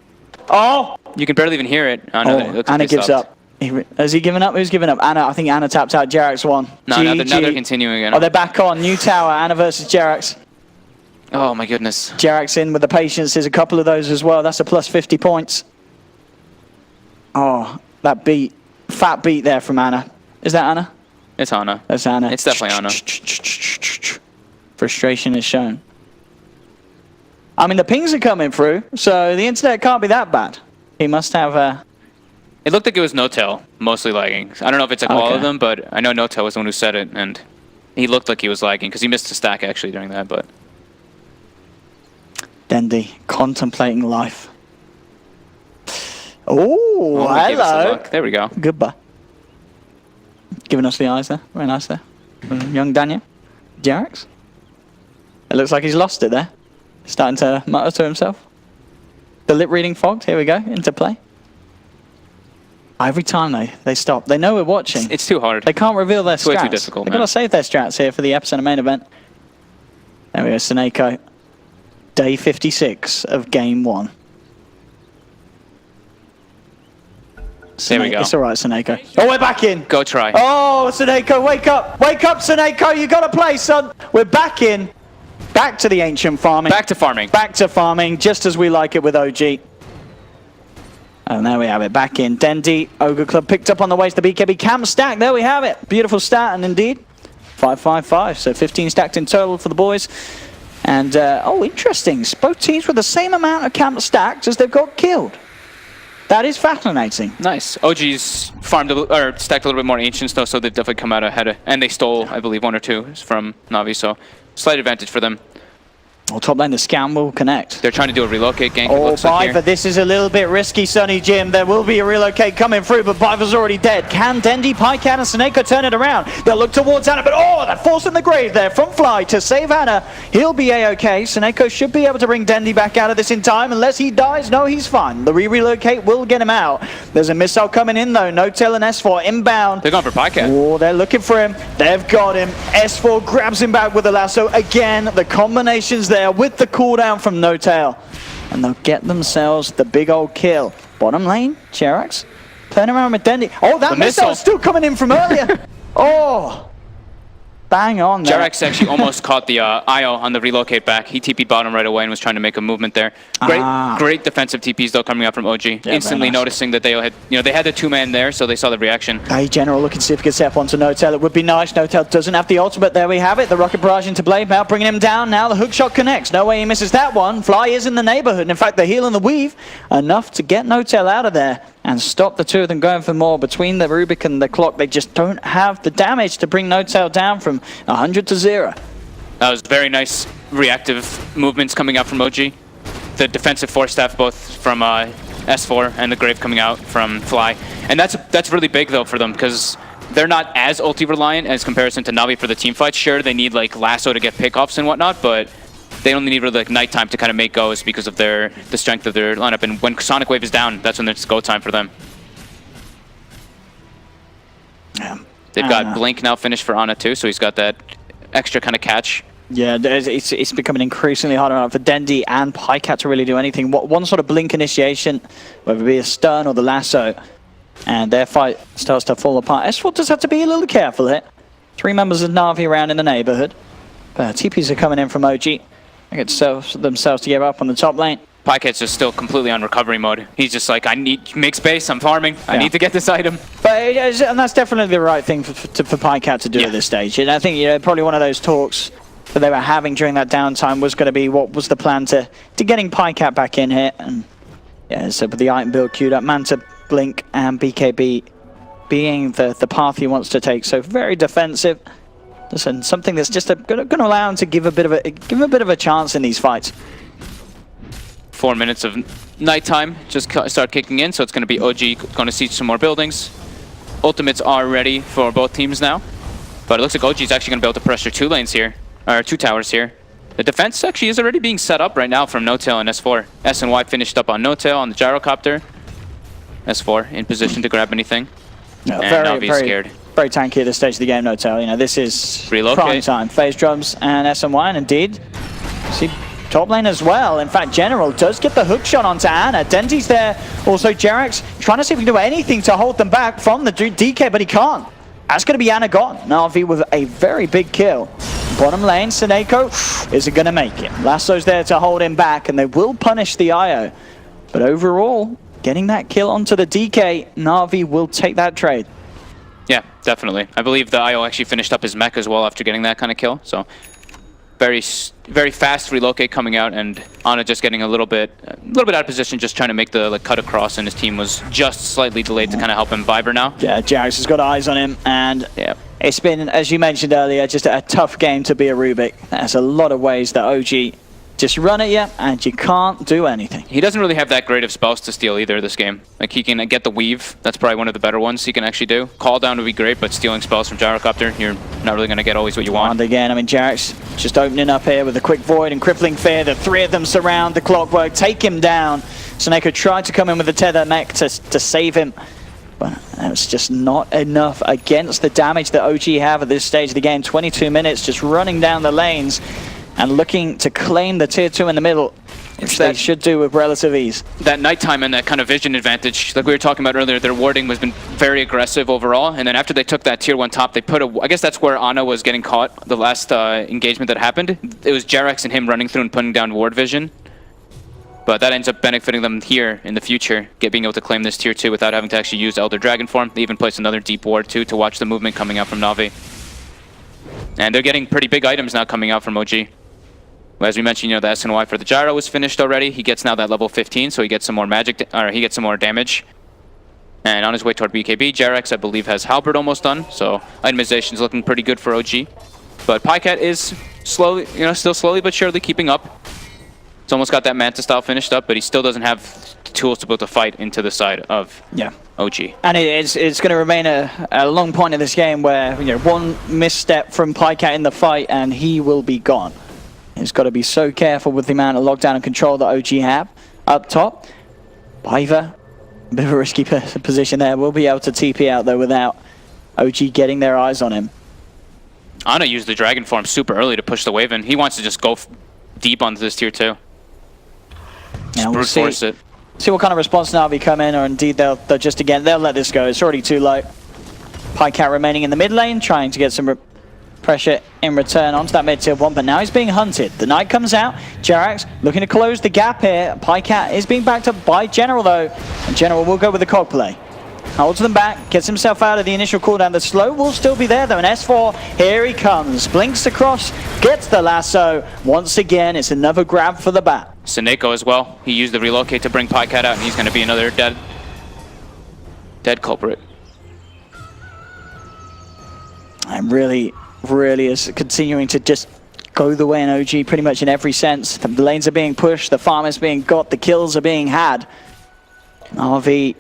Oh, you can barely even hear it. Ana gives up. Has he given up? Who's given up? Ana. I think Ana tapped out. Jarex won. No, now they're continuing again. Oh, they're back on. New tower. Ana versus Jarex. Oh my goodness. Jarex in with the patience. There's a couple of those as well. That's a plus 50 points. Oh, that beat. Fat beat there from Ana. Is that Ana? It's Ana. That's Ana. It's definitely Ana. Frustration is shown. I mean, the pings are coming through, so the internet can't be that bad. He must have It looked like it was No-Tail mostly lagging. I don't know if it's like all of them, but I know No-Tail was the one who said it, and he looked like he was lagging because he missed a stack actually during that. But Dendi contemplating life. Oh, hello. There we go. Goodbye. Giving us the eyes there. Very nice there. Young Daniel. Jarex. It looks like he's lost it there. Starting to mutter to himself. The lip reading fogged. Here we go. Into play. Every time they stop. They know we're watching. It's too hard. They can't reveal their strats. It's way too difficult, They've got to save their strats here for the EPICENTER main event. There we go. Seneko. Day 56 of game 1. There we go. It's all right, Seneko. Oh, we're back in. Go try. Oh, Seneko, wake up. Wake up, Seneko. You got to play, son. We're back in. Back to the ancient farming. Back to farming. Back to farming, just as we like it with OG. And there we have it. Back in. Dendi, Ogre Club picked up on the way to the BKB camp stack. There we have it. Beautiful stat, and indeed, 555. So 15 stacked in total for the boys. And, oh, interesting. Both teams with the same amount of camp stacks as they've got killed. That is fascinating. Nice. OG's farmed or stacked a little bit more ancients though, so they've definitely come out ahead. And they stole, I believe, 1 or 2 from NaVi, so slight advantage for them. Well, top lane, the scam will connect. They're trying to do a relocate gank. Oh, like Biver, this is a little bit risky, Sonny Jim. There will be a relocate coming through, but Biver's already dead. Can Dendi, Pycat, and Seneko turn it around? They'll look towards Ana, but oh, that force in the grave there from Fly to save Ana. He'll be A-OK. Seneko should be able to bring Dendi back out of this in time. Unless he dies, no, he's fine. The relocate will get him out. There's a missile coming in, though. No-Tail and S4 inbound. They're going for Pycat. Oh, they're looking for him. They've got him. S4 grabs him back with the lasso. Again, the combinations there with the cooldown from No-Tail. And they'll get themselves the big old kill. Bottom lane, Jarex. Playing around with Dendi. Oh, that missile's still coming in from earlier. Oh. Bang on there. Jarex actually almost caught the IO on the relocate back. He TP'd bottom right away and was trying to make a movement there. Great defensive TPs though coming out from OG. Yeah, instantly noticing that they had, they had the 2-man there, so they saw the reaction. Hey, General looking to see if he can step onto No-Tail. It would be nice. No-Tail doesn't have the ultimate. There we have it. The rocket barrage into play. Now bringing him down. Now the hook shot connects. No way he misses that one. Fly is in the neighborhood. And in fact, the heal and the weave enough to get No-Tail out of there and stop the 2 of them going for more. Between the Rubik and the clock, they just don't have the damage to bring No-Tail down from 100 to 0. That was very nice reactive movements coming out from OG. The defensive force staff both from S4 and the Grave coming out from Fly. And that's really big though for them because they're not as ulti reliant as comparison to NaVi for the team fights. Sure, they need like Lasso to get pickoffs and whatnot, but they only need really like nighttime to kind of make goes because of the strength of their lineup. And when Sonic Wave is down, that's when it's go time for them. Yeah. They've got Blink now finished for Ana too, so he's got that extra kind of catch. Yeah, it's becoming increasingly harder for Dendi and PyCat to really do anything. One sort of Blink initiation, whether it be a stun or the lasso, and their fight starts to fall apart. S4 just have to be a little careful here. 3 members of NaVi around in the neighborhood. But TPs are coming in from OG. They get themselves to give up on the top lane. PyCat's just still completely on recovery mode. He's just like, I need to make space, I'm farming, I need to get this item. But and that's definitely the right thing for PyCat to do at this stage. And I think probably one of those talks that they were having during that downtime was going to be what was the plan to getting PyCat back in here. And yeah, so with the item build queued up, Manta, Blink, and BKB being the path he wants to take. So very defensive. Listen, something that's just going to allow him to give him a bit of a chance in these fights. 4 minutes of nighttime just start kicking in, so it's going to be OG going to siege some more buildings. Ultimates are ready for both teams now, but it looks like OG is actually going to be able to pressure 2 lanes here, or 2 towers here. The defense actually is already being set up right now from NoTail and S4. SNY finished up on NoTail on the gyrocopter. S4 in position to grab anything. No, and NaVi is scared. Very tanky at this stage of the game, NoTail. This is Relocate. prime time. Phase drums and SNY, and indeed, see top lane as well. In fact, General does get the hook shot onto Ana. Dendi's there. Also, Jerax trying to see if he can do anything to hold them back from the DK, but he can't. That's going to be Ana gone. NaVi with a very big kill. Bottom lane, Seneko isn't going to make it. Lasso's there to hold him back, and they will punish the IO. But overall, getting that kill onto the DK, NaVi will take that trade. Yeah, definitely. I believe the IO actually finished up his mech as well after getting that kind of kill. So very fast relocate coming out, and Ana just getting a little bit out of position, just trying to make the cut across, and his team was just slightly delayed to kind of help him Viber now. Yeah, Jerax has got eyes on him, and yeah, it's been, as you mentioned earlier, just a tough game to be a Rubik. There's a lot of ways that OG just run at you, and you can't do anything. He doesn't really have that great of spells to steal either this game. Like, he can get the weave. That's probably one of the better ones he can actually do. Call down would be great, but stealing spells from Gyrocopter, you're not really going to get always what you want. And again, I mean, Jerax just opening up here with a quick void and crippling fear. The 3 of them surround the Clockwork, take him down. Seneko tried to come in with the tether mech to save him, but it's just not enough against the damage that OG have at this stage of the game. 22 minutes just running down the lanes and looking to claim the tier 2 in the middle, which they should do with relative ease. That nighttime and that kind of vision advantage, like we were talking about earlier, their warding has been very aggressive overall, and then after they took that tier 1 top, they put I guess that's where Ana was getting caught the last engagement that happened. It was Jerax and him running through and putting down ward vision, but that ends up benefiting them here in the future, being able to claim this tier 2 without having to actually use Elder Dragon form. They even placed another deep ward too to watch the movement coming out from NaVi. And they're getting pretty big items now coming out from OG. As we mentioned, the SNY for the gyro was finished already. He gets now that level 15, so he gets some more he gets some more damage. And on his way toward BKB, Jerax, I believe, has Halberd almost done, so itemization's looking pretty good for OG. But PyCat is slowly, still slowly but surely keeping up. He's almost got that Manta style finished up, but he still doesn't have the tools to be able to fight into the side of OG. And it's going to remain a long point in this game where one misstep from PyCat in the fight and he will be gone. He's got to be so careful with the amount of lockdown and control that OG have up top. Piver, a bit of a risky position there. Will be able to TP out though without OG getting their eyes on him. Ana used the dragon form super early to push the wave in. He wants to just go deep onto this tier 2. Now we'll force it. See what kind of response NaVi come in, or indeed they'll let this go. It's already too low. PyCat remaining in the mid lane, trying to get some pressure in return onto that mid tier 1, but now he's being hunted. The knight comes out. Jerax looking to close the gap here. PyCat is being backed up by General though, and General will go with the cog play. Holds them back, gets himself out of the initial cooldown. The slow will still be there though, and S4, here he comes. Blinks across, gets the lasso. Once again, it's another grab for the bat. Seneko as well. He used the relocate to bring PyCat out, and he's going to be another dead culprit. I'm really is continuing to just go the way in OG pretty much in every sense. The lanes are being pushed, the farm is being got, the kills are being had. NaVi.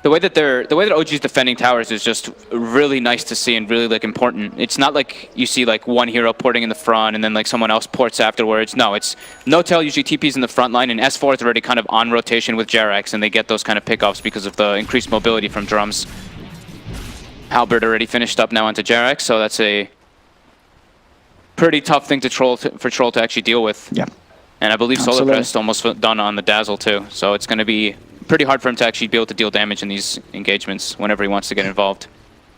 The way that OG is defending towers is just really nice to see and really like important. It's not like you see like one hero porting in the front and then like someone else ports afterwards. No, it's NoTail usually TPs in the front line, and S4 is already kind of on rotation with Jerax, and they get those kind of pickoffs because of the increased mobility from drums. Halberd already finished up now onto Jerax, so that's a pretty tough thing for Troll to actually deal with. Yeah. And I believe Absolutely. Solar Crest almost done on the Dazzle too, so it's going to be pretty hard for him to actually be able to deal damage in these engagements whenever he wants to get involved.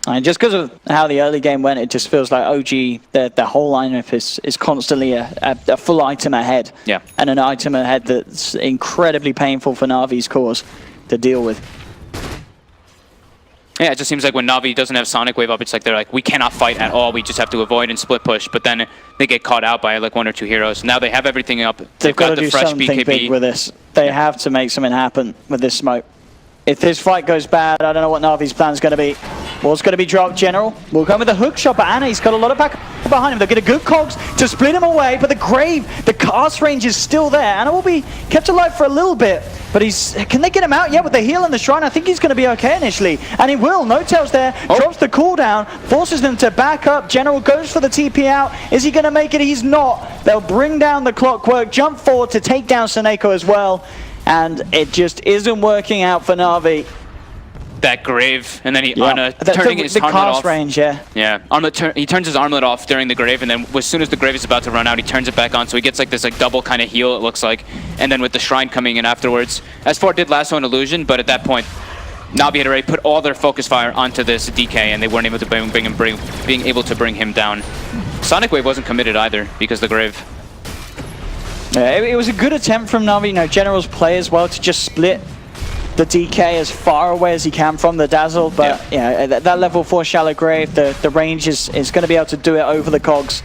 And just because of how the early game went, it just feels like OG, the whole lineup is constantly a full item ahead. Yeah. And an item ahead that's incredibly painful for Navi's cause to deal with. Yeah, it just seems like when Navi doesn't have Sonic Wave up, it's like they're like, we cannot fight at all, we just have to avoid and split push, but then they get caught out by like one or two heroes. Now they have everything up. They've got to the do fresh something BKB. big with this. They have to make something happen with this smoke. If this fight goes bad, I don't know what Navi's plan is going to be. What's going to be dropped, General? We'll come with a hook shot, but Anna, he's got a lot of back behind him. They'll get a good cogs to split him away, but the Grave, the cast range is still there. Anna will be kept alive for a little bit, but can they get him out? Yeah, with the heal and the shrine, I think he's going to be okay initially. And he will. NoTail's there, drops the cooldown, forces them to back up. General goes for the TP out. Is he going to make it? He's not. They'll bring down the Clockwork, jump forward to take down Seneko as well. And it just isn't working out for Navi. That Grave, and then he turning his the armlet cast off. range, yeah. Yeah, he turns his armlet off during the Grave, and then as soon as the Grave is about to run out, he turns it back on, so he gets like this like double kind of heal, it looks like. And then with the Shrine coming in afterwards, S4 did lasso an illusion, but at that point, Navi had already put all their focus fire onto this DK, and they weren't able to being able to bring him down. Sonic Wave wasn't committed either because of the Grave. Yeah, it was a good attempt from Navi, you know, General's play as well to just split the DK as far away as he can from the Dazzle, but yeah, that level 4 Shallow Grave, the range is going to be able to do it over the cogs.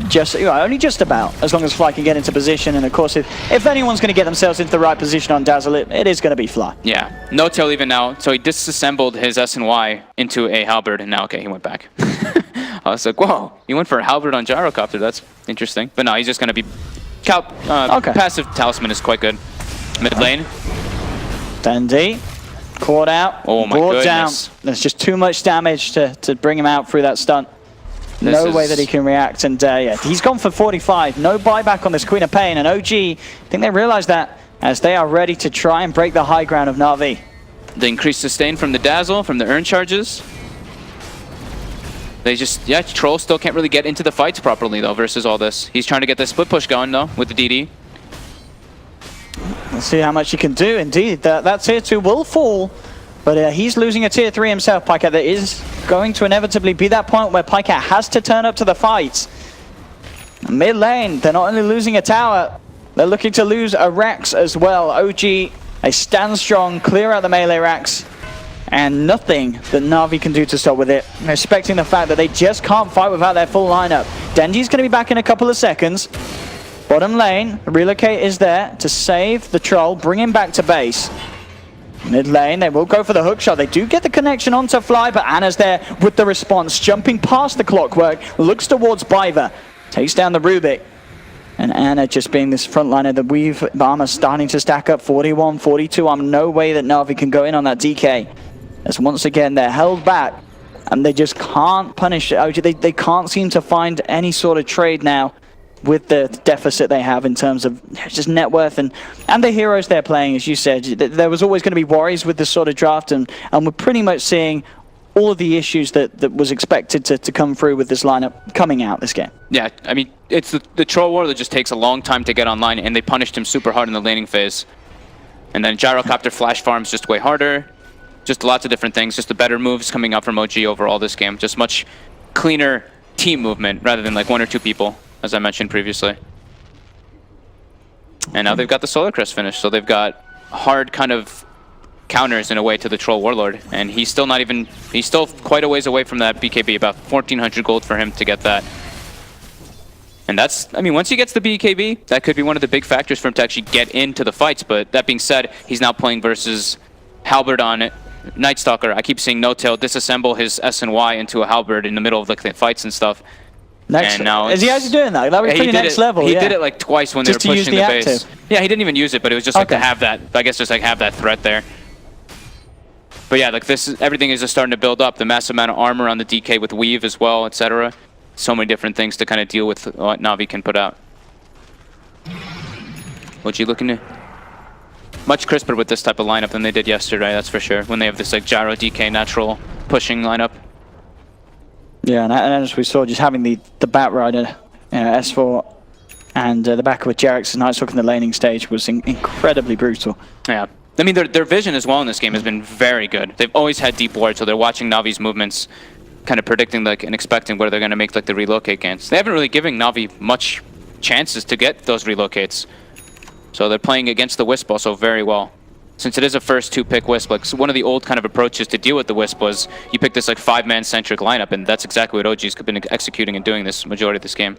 Just only just about, as long as Fly can get into position, and of course if anyone's going to get themselves into the right position on Dazzle, it is going to be Fly. Yeah, NoTail even now, so he disassembled his S&Y into a Halberd, and now, okay, he went back. I was like, whoa, he went for a Halberd on Gyrocopter, that's interesting. But no, he's just going to be... Passive Talisman is quite good. Mid lane. Dendi, caught out, oh my brought goodness. down. There's just too much damage to bring him out through that stunt. No way that he can react, and yeah, he's gone for 45. No buyback on this Queen of Pain, and OG, I think they realize that as they are ready to try and break the high ground of NaVi. The increased sustain from the Dazzle, from the Urn charges. They just, yeah, Troll still can't really get into the fights properly though versus all this. He's trying to get the split push going though with the DD. Let's see how much he can do. Indeed, that tier 2 will fall, but he's losing a tier 3 himself. Pycat, that is going to inevitably be that point where Pycat has to turn up to the fight. Mid lane, they're not only losing a tower, they're looking to lose a Rax as well. OG, they stand strong, clear out the melee Rax, and nothing that NaVi can do to stop with it. Respecting the fact that they just can't fight without their full lineup. Dendi's going to be back in a couple of seconds. Bottom lane, Relocate is there to save the Troll, bring him back to base. Mid lane, they will go for the hook shot. They do get the connection onto Fly, but Anna's there with the response, jumping past the Clockwork, looks towards Biver, takes down the Rubik. And Anna just being this frontliner, the Weave armor starting to stack up 41, 42. No way that NaVi can go in on that DK. As once again, they're held back, and they just can't punish OG. They can't seem to find any sort of trade now with the deficit they have in terms of just net worth and the heroes they're playing. As you said, there was always going to be worries with this sort of draft, and we're pretty much seeing all of the issues that was expected to come through with this lineup coming out this game. Yeah, I mean, it's the Troll War that just takes a long time to get online, and they punished him super hard in the laning phase. And then Gyrocopter flash farms just way harder. Just lots of different things, just the better moves coming up from OG overall this game. Just much cleaner team movement rather than like one or two people, as I mentioned previously. And now they've got the Solar Crest finished, so they've got hard kind of counters in a way to the Troll Warlord. And he's still quite a ways away from that BKB, about 1,400 gold for him to get that. And that's, I mean, once he gets the BKB, that could be one of the big factors for him to actually get into the fights. But that being said, he's now playing versus Halberd on it. Night Stalker, I keep seeing NoTail disassemble his S&Y into a Halberd in the middle of like the fights and stuff. And now is he actually doing that? That was pretty next level. He did it like twice when they were pushing the base. Yeah, he didn't even use it, but it was just like to have that, I guess just like have that threat there. But yeah, like everything is just starting to build up. The massive amount of armor on the DK with Weave as well, etc. So many different things to kind of deal with what NaVi can put out. What you looking to? Much crisper with this type of lineup than they did yesterday, that's for sure. When they have this like gyro DK natural pushing lineup. Yeah, and as we saw, just having the Batrider, S4, and the back with Jarex and Nightstalk in the laning stage was incredibly brutal. Yeah. I mean, their vision as well in this game has been very good. They've always had deep ward, so they're watching Navi's movements, kind of predicting like and expecting where they're going to make like the relocate gains. They haven't really given Navi much chances to get those relocates. So they're playing against the Wisp also very well. Since it is a first 2-pick Wisp, like so one of the old kind of approaches to deal with the Wisp was you pick this like 5-man centric lineup, and that's exactly what OG's been executing and doing this majority of this game.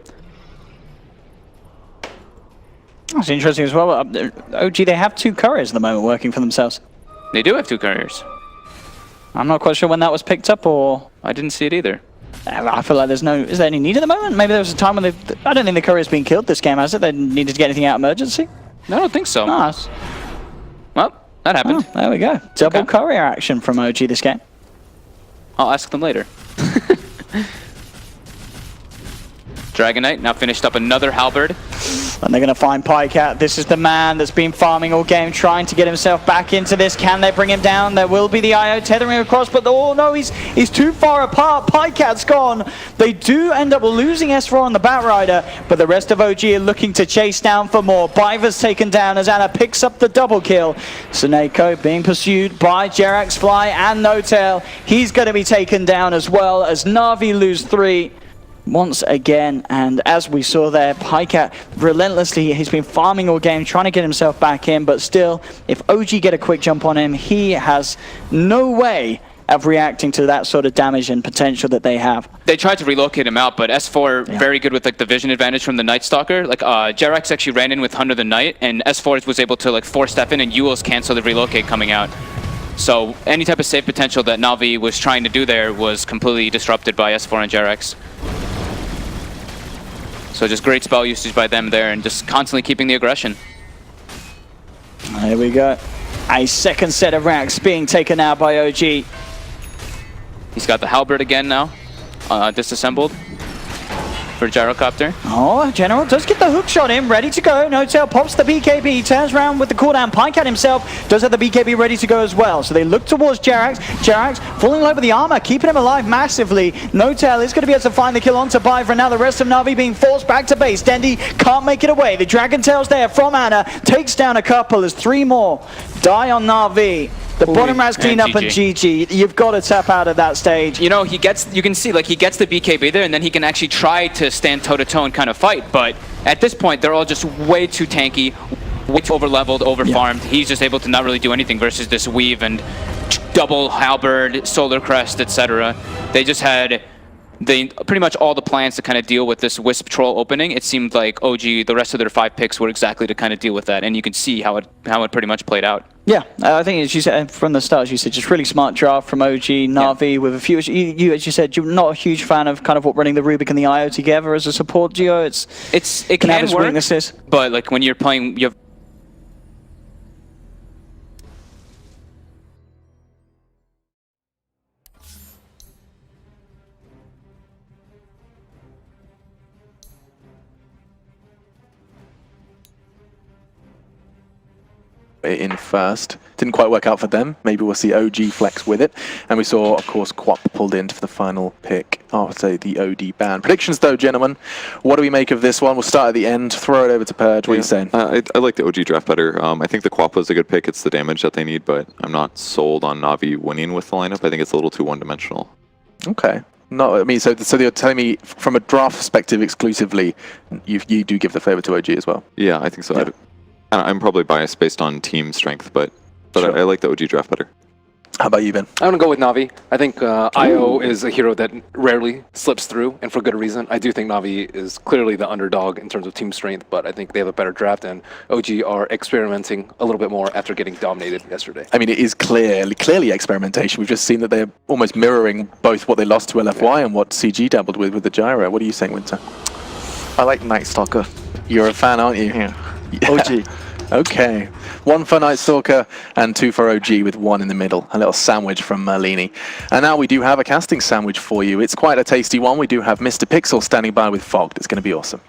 That's interesting as well. OG, they have 2 couriers at the moment working for themselves. They do have 2 couriers. I'm not quite sure when that was picked up, or... I didn't see it either. I feel like there's no... Is there any need at the moment? Maybe there was a time when they... I don't think the courier's been killed this game, has it? They needed to get anything out of emergency? No, I don't think so. Nice. Well, that happened. Oh, there we go. Double courier action from OG this game. I'll ask them later. Dragon Knight now finished up another halberd. And they're going to find Pycat. This is the man that's been farming all game, trying to get himself back into this. Can they bring him down? There will be the IO tethering across, but oh no, he's too far apart. Pycat's gone. They do end up losing S4 on the Batrider, but the rest of OG are looking to chase down for more. Biver's taken down as Anna picks up the double kill. Suneko being pursued by Jerax, Fly, and No-Tail. He's going to be taken down as well as NaVi lose 3. Once again, and as we saw there, Pycat relentlessly, he's been farming all game, trying to get himself back in, but still, if OG get a quick jump on him, he has no way of reacting to that sort of damage and potential that they have. They tried to relocate him out, but S4 very good with like the vision advantage from the Night Stalker. Like Jerax actually ran in with Hunter the Knight, and S4 was able to like 4-step in and Yules cancel the relocate coming out. So any type of save potential that NaVi was trying to do there was completely disrupted by S4 and Jerax. So just great spell usage by them there and just constantly keeping the aggression. There we go. A second set of racks being taken out by OG. He's got the halberd again now, disassembled for Gyrocopter. Oh, General does get the hook shot in, ready to go. No-Tail pops the BKB, turns around with the cooldown. Pycat himself does have the BKB ready to go as well. So they look towards Jerax. Jerax falling in love with the armor, keeping him alive massively. No-Tail is going to be able to find the kill onto Biver, and now the rest of NaVi being forced back to base. Dendi can't make it away. The Dragon Tail's there from Anna, takes down a couple as 3 more die on NaVi. The bottom rat's clean up and GG. You've got to tap out of that stage. You know, you can see like he gets the BKB there and then he can actually try to stand toe-to-toe and kind of fight, but at this point they're all just way too tanky, way too over-leveled, over-farmed. Yeah. He's just able to not really do anything versus this Weave and double halberd, solar crest, etc. They just had pretty much all the plans to kind of deal with this Wisp troll opening. It seemed like OG, the rest of their 5 picks were exactly to kind of deal with that, and you can see how it pretty much played out. Yeah, I think as you said from the start, you said just really smart draft from OG, NaVi with a few. You as you said, you're not a huge fan of kind of what running the Rubik and the IO together as a support duo. It can have its weaknesses, but like when you're playing, you have in first. Didn't quite work out for them. Maybe we'll see OG flex with it. And we saw, of course, QoP pulled in for the final pick after the OD ban. Predictions, though, gentlemen. What do we make of this one? We'll start at the end. Throw it over to Purge. What are you saying? I like the OG draft better. I think the QoP was a good pick. It's the damage that they need, but I'm not sold on NaVi winning with the lineup. I think it's a little too one-dimensional. Okay. No, I mean, so you're telling me from a draft perspective exclusively, you do give the favor to OG as well? Yeah, I think so. Yeah. I'm probably biased based on team strength, but sure. I like the OG draft better. How about you, Ben? I'm going to go with NaVi. I think IO is a hero that rarely slips through, and for good reason. I do think NaVi is clearly the underdog in terms of team strength, but I think they have a better draft, and OG are experimenting a little bit more after getting dominated yesterday. I mean, it is clearly experimentation. We've just seen that they're almost mirroring both what they lost to LFY and what CG dabbled with the gyro. What are you saying, Winter? I like Night Stalker. You're a fan, aren't you? Yeah. OG. Okay, 1 for Night Stalker and 2 for OG with 1 in the middle. A little sandwich from Merlini. And now we do have a casting sandwich for you. It's quite a tasty one. We do have Mr. Pixel standing by with Fogged. It's going to be awesome.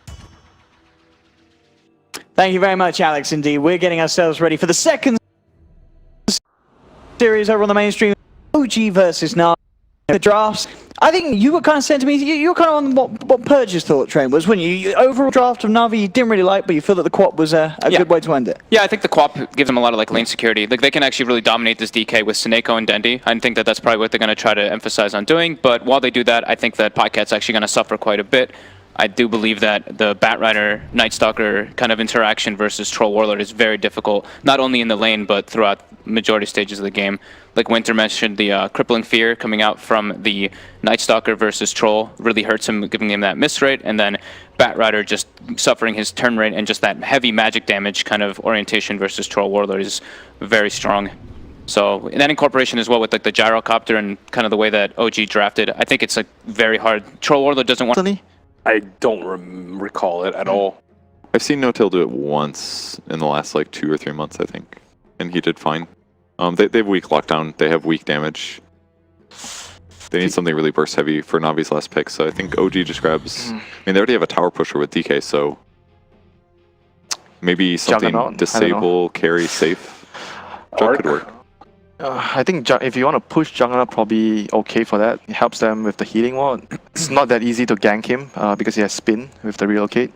Thank you very much, Alex. Indeed, we're getting ourselves ready for the second series over on the mainstream. OG versus NaVi. The drafts. I think you were kind of saying to me, you were kind of on what Purge's thought train was, when you overall draft of NaVi you didn't really like, but you feel that the QoP was a good way to end it. Yeah, I think the QoP gives them a lot of like lane security. Like they can actually really dominate this DK with Seneko and Dendi. I think that that's probably what they're going to try to emphasize on doing. But while they do that, I think that Picat's actually going to suffer quite a bit. I do believe that the Batrider Night Stalker kind of interaction versus Troll Warlord is very difficult, not only in the lane but throughout majority stages of the game. Like Winter mentioned, the crippling fear coming out from the Night Stalker versus Troll really hurts him, giving him that miss rate, and then Batrider just suffering his turn rate and just that heavy magic damage kind of orientation versus Troll Warlord is very strong. So and that incorporation as well with like the gyrocopter and kind of the way that OG drafted, I think it's like very hard. Troll Warlord doesn't want. I don't recall it at all. I've seen No-Tail do it once in the last like 2 or 3 months, I think, and he did fine. They have weak lockdown, they have weak damage. They need something really burst heavy for Navi's last pick, so I think OG just grabs... I mean, they already have a tower pusher with DK, so maybe something Juggernaut, disable, carry, safe. Jug could work. I think if you want to push Juggernaut, probably okay for that. It helps them with the healing ward. It's not that easy to gank him because he has spin with the relocate.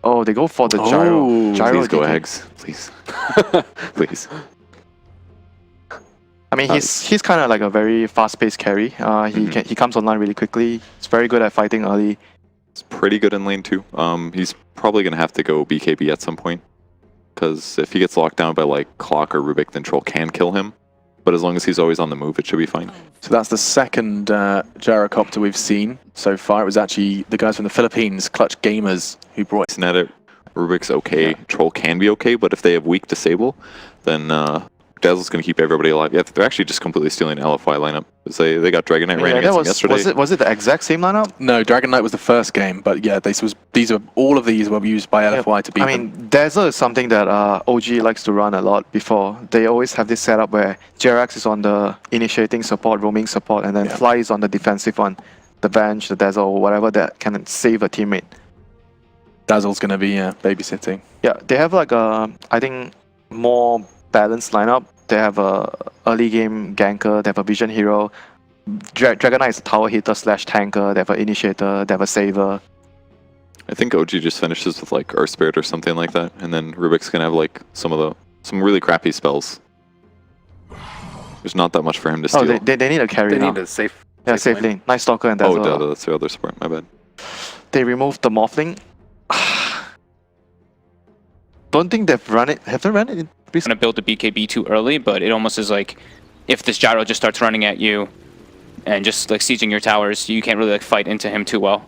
Oh, they go for the gyro. Gyro Please go DK. eggs, please. Please. I mean, he's kind of like a very fast-paced carry. He comes online really quickly. He's very good at fighting early. He's pretty good in lane too. He's probably going to have to go BKB at some point. Because if he gets locked down by like Clock or Rubik, then Troll can kill him. But as long as he's always on the move, it should be fine. So that's the second gyrocopter we've seen so far. It was actually the guys from the Philippines, Clutch Gamers, who brought Isn't that it? Rubik's okay. Yeah. Troll can be okay, but if they have weak disable, then Dazzle's going to keep everybody alive. Yeah, they're actually just completely stealing LFY lineup. They got Dragon Knight ran against them yesterday. Was it the exact same lineup? No, Dragon Knight was the first game, but yeah, all of these were used by LFY to beat them. I mean, Dazzle is something that OG likes to run a lot before. They always have this setup where Jerax is on the initiating support, roaming support, and then Fly is on the defensive one. The Venge, the Dazzle, whatever that can save a teammate. Dazzle's going to be babysitting. Yeah, they have like a, I think, more balanced lineup. They have a early game ganker, they have a vision hero. Dragon Knight is a tower hitter / tanker, they have an initiator, they have a saver. I think OG just finishes with like Earth Spirit or something like that, and then Rubik's gonna have like some really crappy spells. There's not that much for him to steal. Oh, they need a carry They now. need a safe lane. Night Stalker and Dazzle. Oh, that's the other support, my bad. They removed the Morphling. Don't think they've run it. Have they run it? Going to build the BKB too early, but it almost is like if this gyro just starts running at you and just like sieging your towers, you can't really like fight into him too well.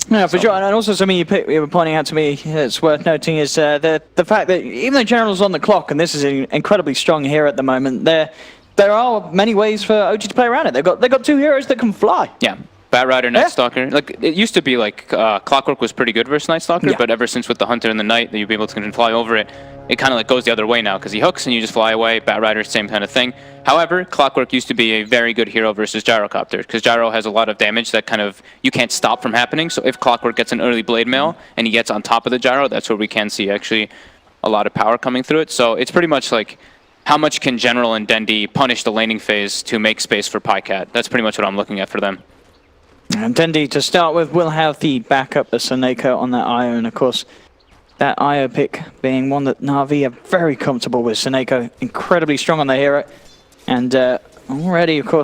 Yeah, for sure. And also something you were pointing out to me that's worth noting is the fact that even though General's on the clock, and this is incredibly strong here at the moment, there are many ways for OG to play around it. They've got 2 heroes that can fly. Yeah. Batrider, Night Stalker. Like it used to be like Clockwork was pretty good versus Night Stalker, but ever since with the Hunter and the Knight that you'd be able to fly over it, it kind of like goes the other way now because he hooks and you just fly away. Batrider, same kind of thing. However, Clockwork used to be a very good hero versus Gyrocopter because Gyro has a lot of damage that kind of you can't stop from happening. So if Clockwork gets an early blade mail and he gets on top of the Gyro, that's where we can see actually a lot of power coming through it. So it's pretty much like how much can General and Dendi punish the laning phase to make space for Picat? That's pretty much what I'm looking at for them. And Dendi, to start with, will have the backup, the Seneko on that IO, and of course, that IO pick being one that NaVi are very comfortable with. Seneko incredibly strong on the hero, and already, of course,